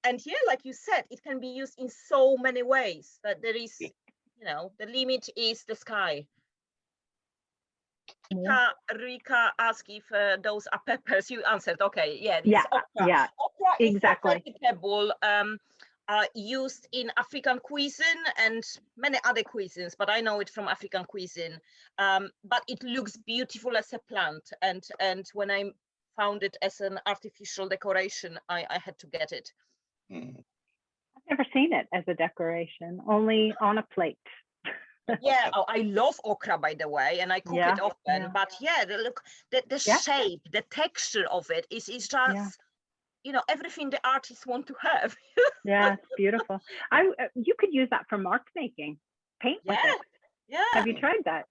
And yeah, like you said, it can be used in so many ways that there is, you know, the limit is the sky. Rika asked if those are peppers. You answered, okay, yeah, this is okra. Yeah, Okra exactly. is a vegetable used in African cuisine and many other cuisines, but I know it from African cuisine. But it looks beautiful as a plant, and when I found it as an artificial decoration, I had to get it. Mhm. I've never seen it as a decoration, only on a plate. Yeah, oh, I love okra, by the way, and I cook Yeah, it often. yeah. But yeah, look, the Yeah. shape, the texture of it is just, Yeah. you know, everything the artists want to have. Yeah, it's beautiful. You could use that for mark making. Paint with Yeah, it. yeah. Have you tried that?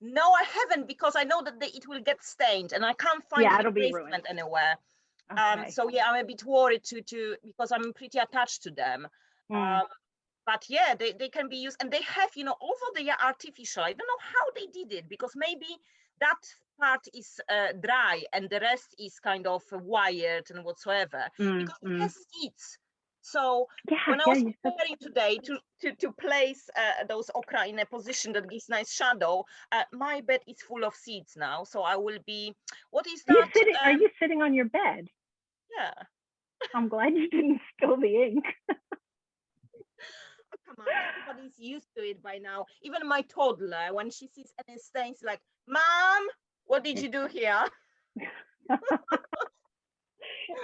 No, I haven't, because I know that it will get stained, and I can't find Yeah, the it'll be replacement ruined. anywhere. Okay. So yeah, I'm a bit worried to because I'm pretty attached to them. Mm. But yeah, they can be used, and they have, you know, although they are artificial, I don't know how they did it, because maybe that part is dry and the rest is kind of wired and whatsoever, because it has seeds. So when I was preparing today to place those okra in a position that gives nice shadow, my bed is full of seeds now. So I will be, what is that? Are you sitting on your bed? Yeah. I'm glad you didn't spill the ink. Come on, everybody's used to it by now. Even my toddler, when she sees any stains, like, Mom, what did you do here?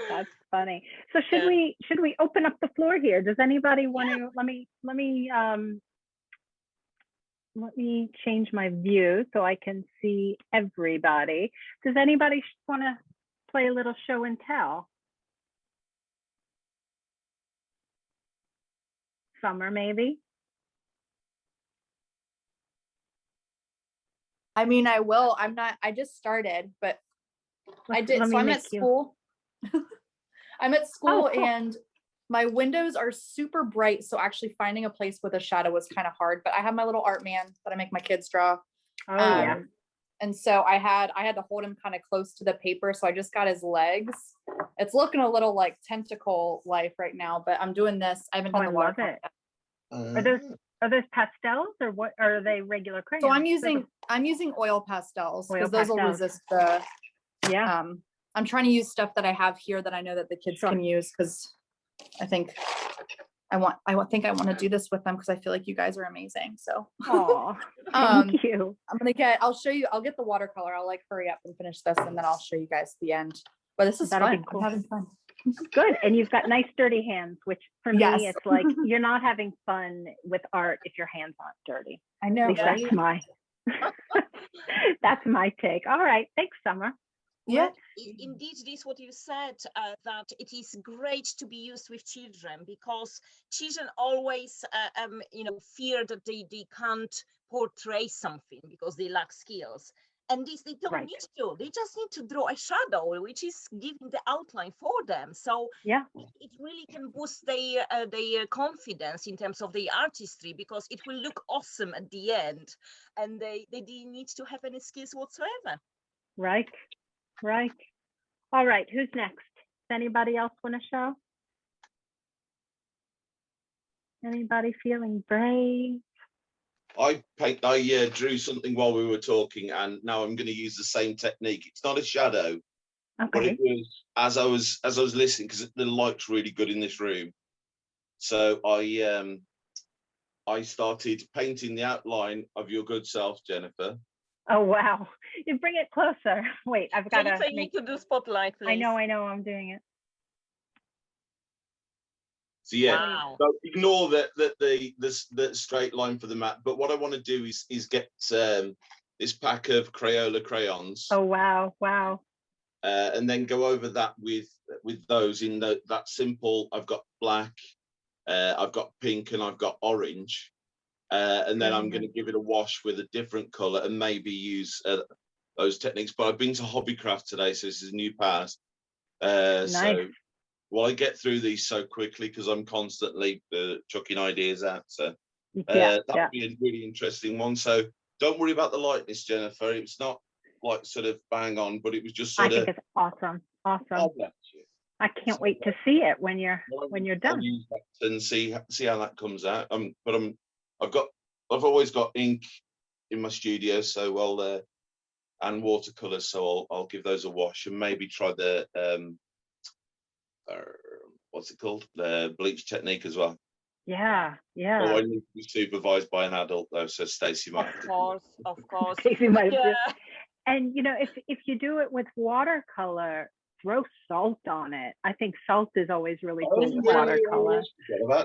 That's funny. So should we open up the floor here? Does anybody want to? Let me change my view so I can see everybody. Does anybody want to play a little show and tell? Summer, maybe? I mean, I will. I just started, but I did. So I'm at school. I'm at school and my windows are super bright. So actually finding a place with a shadow was kind of hard, but I have my little art man that I make my kids draw. Yeah. And so I had to hold him kind of close to the paper. So I just got his legs. It's looking a little like tentacle life right now, but I'm doing this. I haven't done the watercolor yet. Are those pastels or what? Are they regular crayons? So I'm using oil pastels because those will resist the. Yeah. I'm trying to use stuff that I have here that I know that the kids can use, because I think I want to do this with them because I feel like you guys are amazing. So. Thank you. I'll show you. I'll get the watercolor. I'll like hurry up and finish this, and then I'll show you guys the end. But this is fun. Cool. I'm having fun. Good. And you've got nice dirty hands, which for me, it's like you're not having fun with art if your hands aren't dirty. I know. Right? That's my take. All right. Thanks, Summer. Yeah, indeed, this is what you said, that it is great to be used with children, because children always, fear that they can't portray something because they lack skills. And this, they don't need to. They just need to draw a shadow, which is giving the outline for them. So it really can boost their confidence in terms of their artistry, because it will look awesome at the end, and they didn't need to have any skills whatsoever. Right. All right. Who's next? Does anybody else want to show? Anybody feeling brave? I drew something while we were talking, and now I'm going to use the same technique. It's not a shadow, but it was as I was listening, because the light's really good in this room. So I started painting the outline of your good self, Jennifer. Oh wow! You bring it closer. Wait, I've got to. You need to do spotlight, please. I know. I'm doing it. So so ignore the straight line for the map. But what I want to do is get this pack of Crayola crayons. Oh wow! And then go over that with those in that simple. I've got black, I've got pink, and I've got orange. And then I'm going to give it a wash with a different color and maybe use those techniques. But I've been to Hobbycraft today, so this is a new pass. Nice. So I get through these so quickly because I'm constantly chucking ideas out. So that'll be a really interesting one. So don't worry about the lightness, Jennifer. It's not like sort of bang on, but it was just I sort of. think it's awesome. Awesome. Oh, bless you. I can't wait to see it when you're done. I'll use that and see how that comes out. I've always got ink in my studio, so and watercolors, so I'll give those a wash and maybe try the what's it called, the bleach technique as well. Yeah. Oh, I need to be supervised by an adult though, so Stacey might. Of course. Stacey might. Yeah. And if you do it with watercolor, throw salt on it. I think salt is always really cool with watercolor.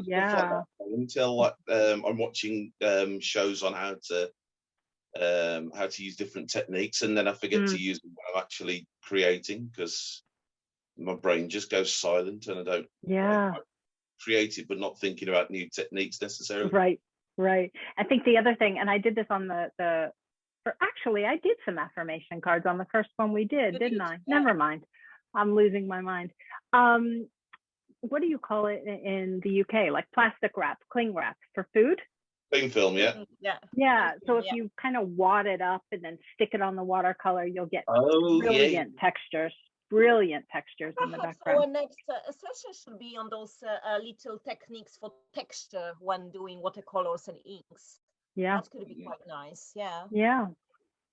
Yeah. Until I'm watching shows on how to use different techniques, and then I forget to use them when I'm actually creating because my brain just goes silent and I don't. Yeah. Creative, but not thinking about new techniques necessarily. Right. I think the other thing, and I did this on actually I did some affirmation cards on the first one we did, didn't I? Yeah. Never mind. I'm losing my mind. What do you call it in the UK? Like plastic wrap, cling wrap for food? Cling film, yeah. Yeah. So if you kind of wad it up and then stick it on the watercolor, you'll get brilliant textures. Brilliant textures in the background. Our next session should be on those little techniques for texture when doing watercolors and inks. Yeah, that's going to be quite nice. Yeah.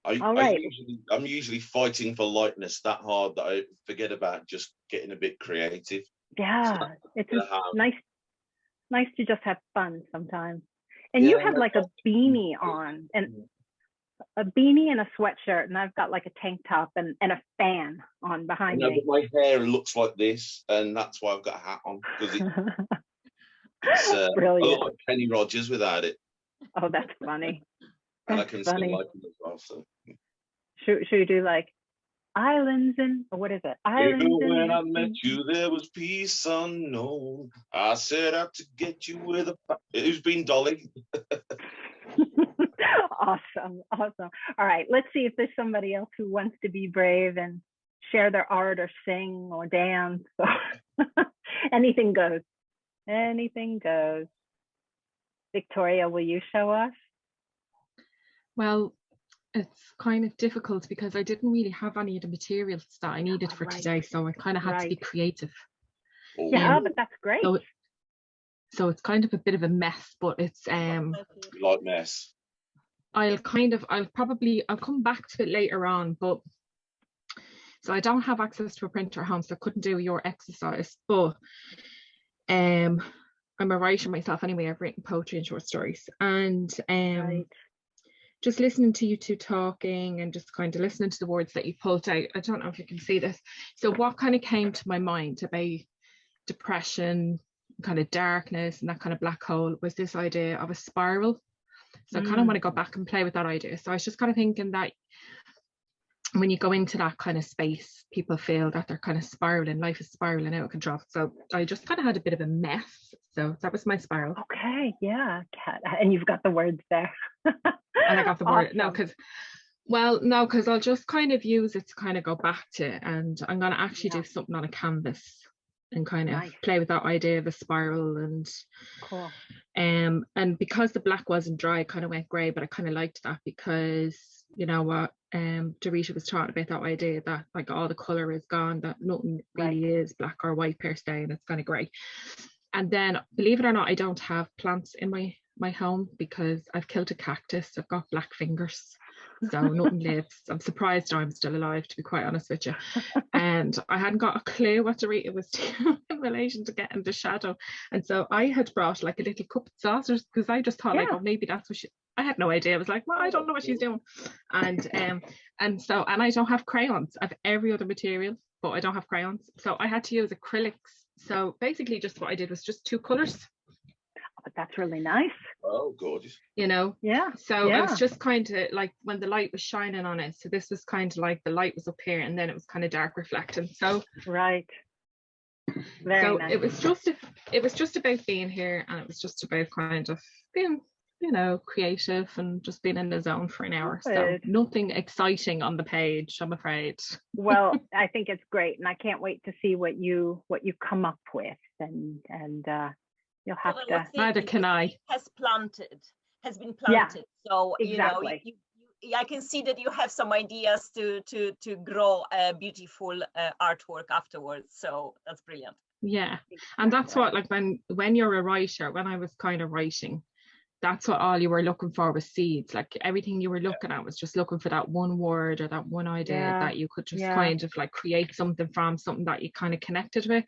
I'm usually fighting for lightness that hard that I forget about just getting a bit creative. Yeah, it's nice to just have fun sometimes. And you have like a beanie on, and a beanie and a sweatshirt, and I've got like a tank top and a fan on behind me. But my hair looks like this, and that's why I've got a hat on, because it's brilliant. I look like Kenny Rogers without it. Oh, that's funny. And I can still like him as well. So should we do like islands in, or what is it? Islands even when I met you, there was peace unknown. I set out to get you with a. Who's been Dolly? Awesome. All right, let's see if there's somebody else who wants to be brave and share their art or sing or dance. Anything goes. Victoria, will you show us? Well, it's kind of difficult because I didn't really have any of the materials that I needed for today, so I kind of had to be creative. Yeah, but that's great. So it's kind of a bit of a mess, but it's like mess. I'll come back to it later on, but so I don't have access to a printer at home, so I couldn't do your exercise, but I'm a writer myself anyway. I've written poetry and short stories, and just listening to you two talking and just kind of listening to the words that you pulled out, I don't know if you can see this. So what kind of came to my mind about depression, kind of darkness and that kind of black hole was this idea of a spiral. So I kind of want to go back and play with that idea. So I was just kind of thinking that when you go into that kind of space, people feel that they're kind of spiraling, life is spiraling out of control. So I just kind of had a bit of a mess. So that was my spiral. Okay, yeah. And you've got the words there. And I got the word. No, because I'll just kind of use it to kind of go back to, and I'm going to actually do something on a canvas and kind of play with that idea of a spiral. And cool. And because the black wasn't dry, it kind of went grey, but I kind of liked that because, you know what, Dorota was talking about that idea that like all the colour is gone, that nothing really is black or white per se, and it's kind of grey. And then, believe it or not, I don't have plants in my home because I've killed a cactus. I've got black fingers, so nothing lives. I'm surprised I'm still alive, to be quite honest with you. And I hadn't got a clue what Dorota was doing in relation to getting the shadow. And so I had brought like a little cup of saucers because I just thought like, oh, maybe that's what I had no idea. I was like, well, I don't know what she's doing. And I don't have crayons. I have every other material, but I don't have crayons. So I had to use acrylics. So basically just what I did was just 2 colours. But that's really nice. Oh, gorgeous. You know? Yeah. So I was just kind of like when the light was shining on it. So this was kind of like the light was up here and then it was kind of dark reflecting. So right. Very nice. It was just about being here, and it was just about kind of being, you know, creative and just being in the zone for an hour. So nothing exciting on the page, I'm afraid. Well, I think it's great, and I can't wait to see what you come up with, and you'll have to. Neither can I. Has been planted. So exactly. You I can see that you have some ideas to grow a beautiful artwork afterwards. So that's brilliant. Yeah, and that's what, like, when you're a writer, when I was kind of writing, that's what all you were looking for was seeds. Like everything you were looking at was just looking for that one word or that one idea that you could just kind of like create something from, something that you kind of connected with.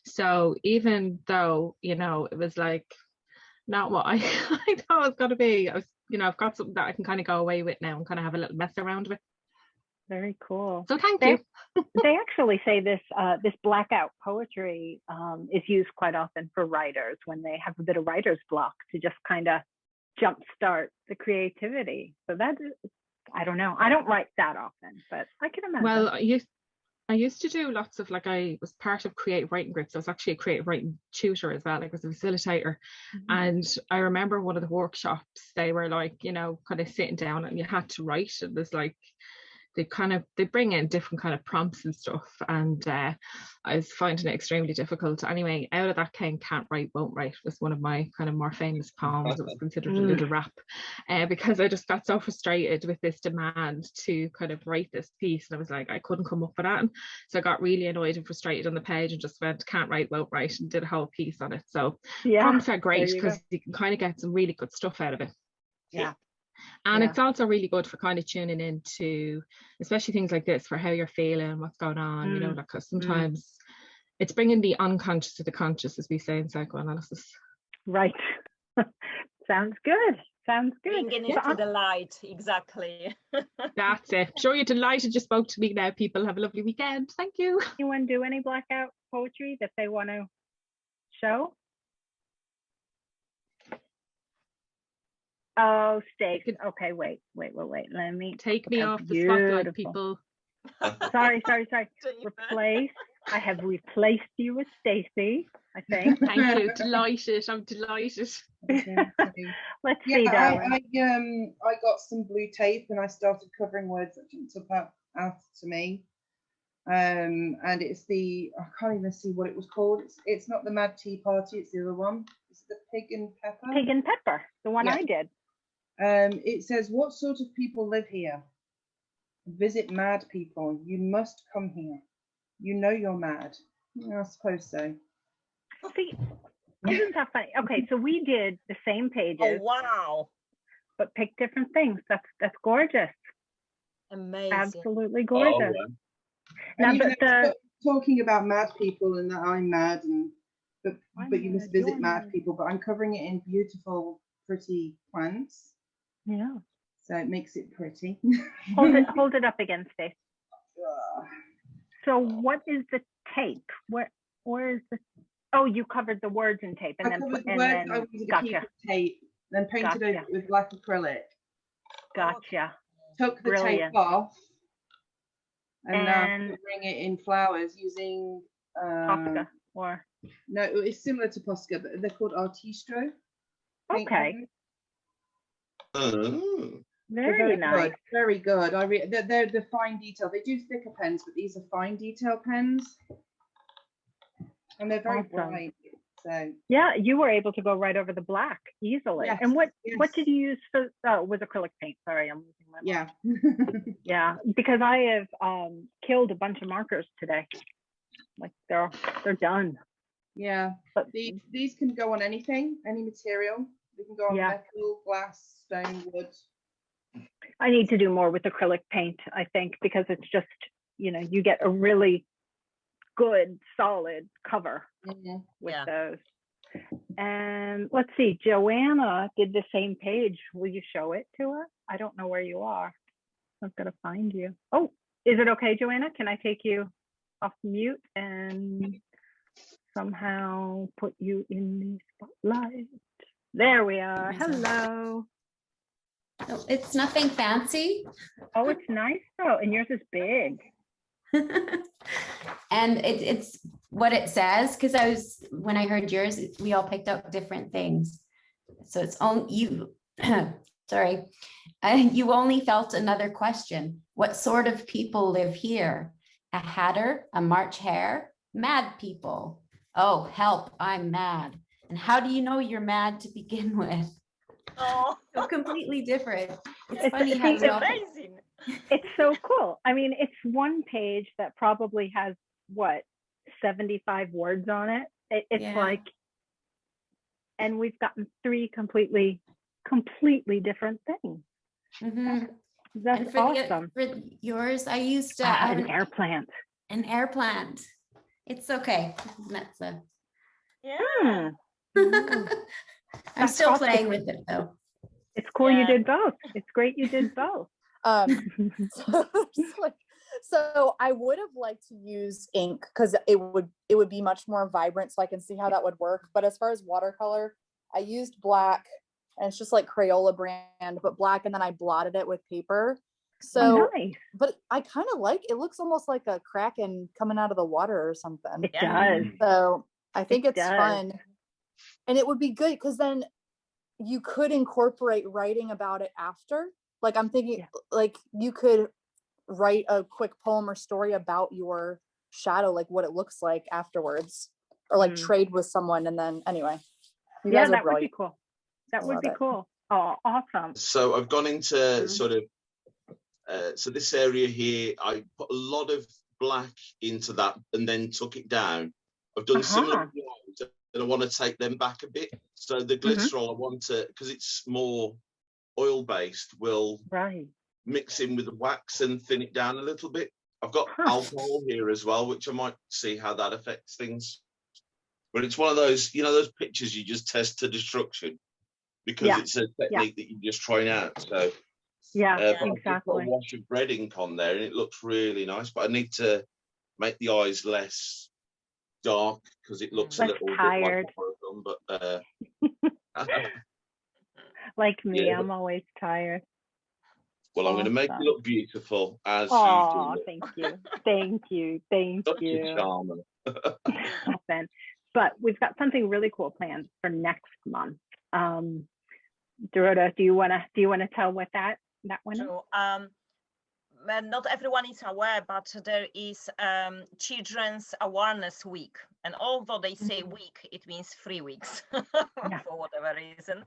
So even though, you know, it was like not what I thought it was going to be, I was, you know, I've got something that I can kind of go away with now and kind of have a little mess around with. Very cool. So thank you. They actually say this this blackout poetry is used quite often for writers when they have a bit of writer's block, to just kind of jumpstart the creativity. So that, I don't know. I don't write that often, but I can imagine. Well, I used to do lots of, like, I was part of creative writing groups. I was actually a creative writing tutor as well, like I was a facilitator. And I remember one of the workshops, they were like, you know, kind of sitting down and you had to write. It was like they bring in different kind of prompts and stuff, and I was finding it extremely difficult. Anyway, out of that came Can't Write, Won't Write, was one of my kind of more famous poems. It was considered a little rap, because I just got so frustrated with this demand to kind of write this piece, and I was like, I couldn't come up with that. So I got really annoyed and frustrated on the page and just went Can't Write, Won't Write, and did a whole piece on it. So prompts are great because you can kind of get some really good stuff out of it. And it's also really good for kind of tuning into, especially things like this, for how you're feeling, what's going on, you know, because sometimes it's bringing the unconscious to the conscious, as we say in psychoanalysis. Right. Sounds good. Sounds good. Bringing it to the light, exactly. That's it. Sure, you're delighted you spoke to me now, people. Have a lovely weekend. Thank you. Anyone do any blackout poetry that they want to show? Oh, steak. Okay, wait. Let me take me off the spotlight, people. Sorry. Replace. I have replaced you with Stacey, I think. Thank you. Delighted. I'm delighted. Let's see, darling. I got some blue tape and I started covering words that jumped up out to me. And it's I can't even see what it was called. It's not the Mad Tea Party, it's the other one. It's the Pig and Pepper. Pig and Pepper, the one I did. It says, what sort of people live here? Visit mad people. You must come here. You know you're mad. Yeah, I suppose so. See, isn't that funny? Okay, so we did the same pages. Oh, wow. But picked different things. That's gorgeous. Amazing. Absolutely gorgeous. Oh, now, but talking about mad people and that I'm mad, but you must visit mad people, but I'm covering it in beautiful, pretty plants. Yeah. So it makes it pretty. hold it up again, Stacey. So what is the tape? Where is the? Oh, you covered the words in tape, and then I used a piece of tape, then painted over with black acrylic. Gotcha. Took the tape off, and now covering it in flowers using posca, or no, it's similar to posca, but they're called artistro. Okay. Very nice. Good, very good. They're the fine detail. They do thicker pens, but these are fine detail pens, and they're very bright. So yeah, you were able to go right over the black easily. Yes, and what did you use for? Oh, was acrylic paint. Sorry, I'm losing my mind. Yeah, because I have killed a bunch of markers today. Like they're done. Yeah, but these can go on anything, any material. They can go on metal, glass, stone, wood. I need to do more with acrylic paint, I think, because it's just, you know, you get a really good, solid cover with those. And let's see, Joanna did the same page. Will you show it to us? I don't know where you are. I'm going to find you. Oh, is it okay, Joanna? Can I take you off mute and somehow put you in the spotlight? There we are. Hello. Oh, it's nothing fancy. Oh, it's nice though. And yours is big. And it's what it says, because when I heard yours, we all picked up different things. So it's only you. Sorry. You only felt another question. What sort of people live here? A hatter, a March hare, mad people. Oh, help, I'm mad. And how do you know you're mad to begin with? Oh, So completely different. It's It's- funny see, how we all amazing. It's so cool. I mean, it's one page that probably has what, 75 words on it. It's Yeah. like, and we've gotten three completely different things. Mhm. That's And for awesome. for yours, I used I have An air plant. An air plant. It's okay. That's a. Yeah. Hmm. I'm That's still awesome. playing with it though. It's cool you Yeah. did both. It's great you did both. So I would have liked to use ink because it would be much more vibrant, so I can see how that would work. But as far as watercolor, I used black, and it's just like Crayola brand, but black, and then I blotted it with paper. So, nice. but I kind of like it. Looks almost like a kraken coming out of the water or something. It does. So I think it's does. fun, and it would be good because then you could incorporate writing about it after. Like I'm thinking, like you could write a quick poem or story about your shadow, like what it looks like afterwards, or like trade with someone. And then anyway, you guys are that brilliant. would be cool. That would be it. cool. Oh, awesome. So I've gone into sort of, so this area here, I put a lot of black into that and then took it down. I've done similar ones, and I want to take them back a bit. So the glycerol, I want to, because it's more oil based, will mix in with the wax and thin it down a little bit. I've got alcohol here as well, which I might see how that affects things. But it's one of those, you know, those pictures you just test to destruction because it's a technique that you're just trying out. So but I've just got a wash of red ink on there, and it looks really nice. But I need to make the eyes less dark because it looks a little tired. Bit like but like me, I'm always tired. Well, I'm going to make you look beautiful as you do. Thank you. Thank you. Thank Such you. a charmer. But we've got something really cool planned for next month. Dorota, do you want to tell what that one is? So, not everyone is aware, but there is Children's Awareness Week. And although they say week, it means 3 weeks for whatever reason.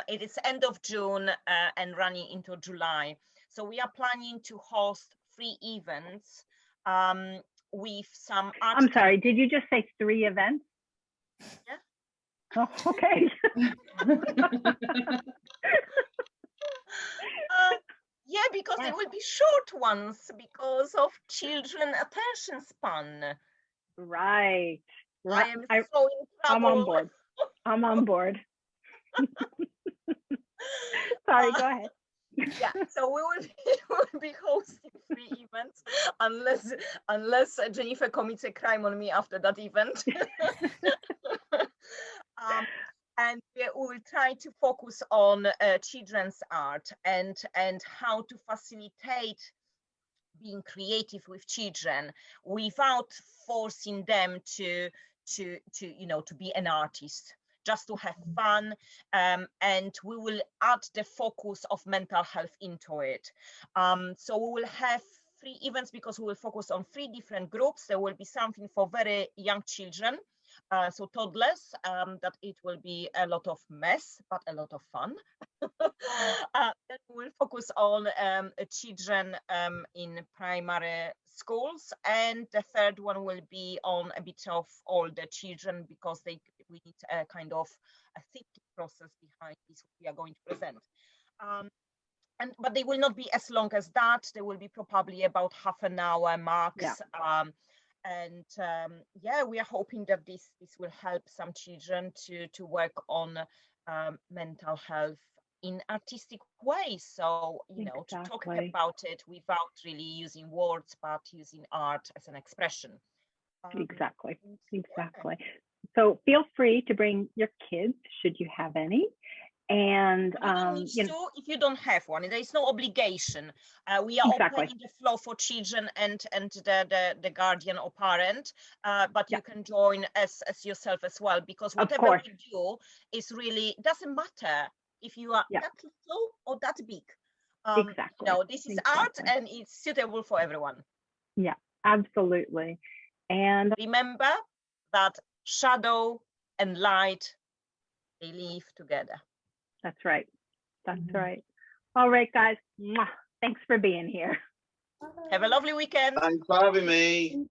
It is end of June and running into July. So we are planning to host 3 events with some art. I'm sorry, did you just say 3 events? Yeah. Oh, okay. Yeah, because they will be short ones because of children attention span. Right. I am so in trouble. I'm on board. I'm on board. Sorry, go ahead. Yeah, so we will be hosting 3 events unless Jennifer commits a crime on me after that event. And we will try to focus on children's art and how to facilitate being creative with children without forcing them to be an artist, just to have fun. And we will add the focus of mental health into it. So we will have 3 events because we will focus on 3 different groups. There will be something for very young children. So toddlers, that it will be a lot of mess, but a lot of fun. Then we'll focus on children in primary schools, and the third one will be on a bit of older children because we need a kind of a thinking process behind this we are going to present. But they will not be as long as that. They will be probably about half an hour max. Yeah. We are hoping that this will help some children to work on mental health in artistic ways. So, to talk about it without really using words, but using art as an expression. Exactly. So feel free to bring your kids, should you have any. And if you don't have one, there is no obligation. We are opening the floor for children and the guardian or parent, but you can join as yourself as well, because whatever we do is really doesn't matter if you are that little or that big. This is art and it's suitable for everyone. Yeah, absolutely. And remember that shadow and light, they live together. That's right. That's right. All right, guys. Mwah. Thanks for being here. Have a lovely weekend. Thanks for having me.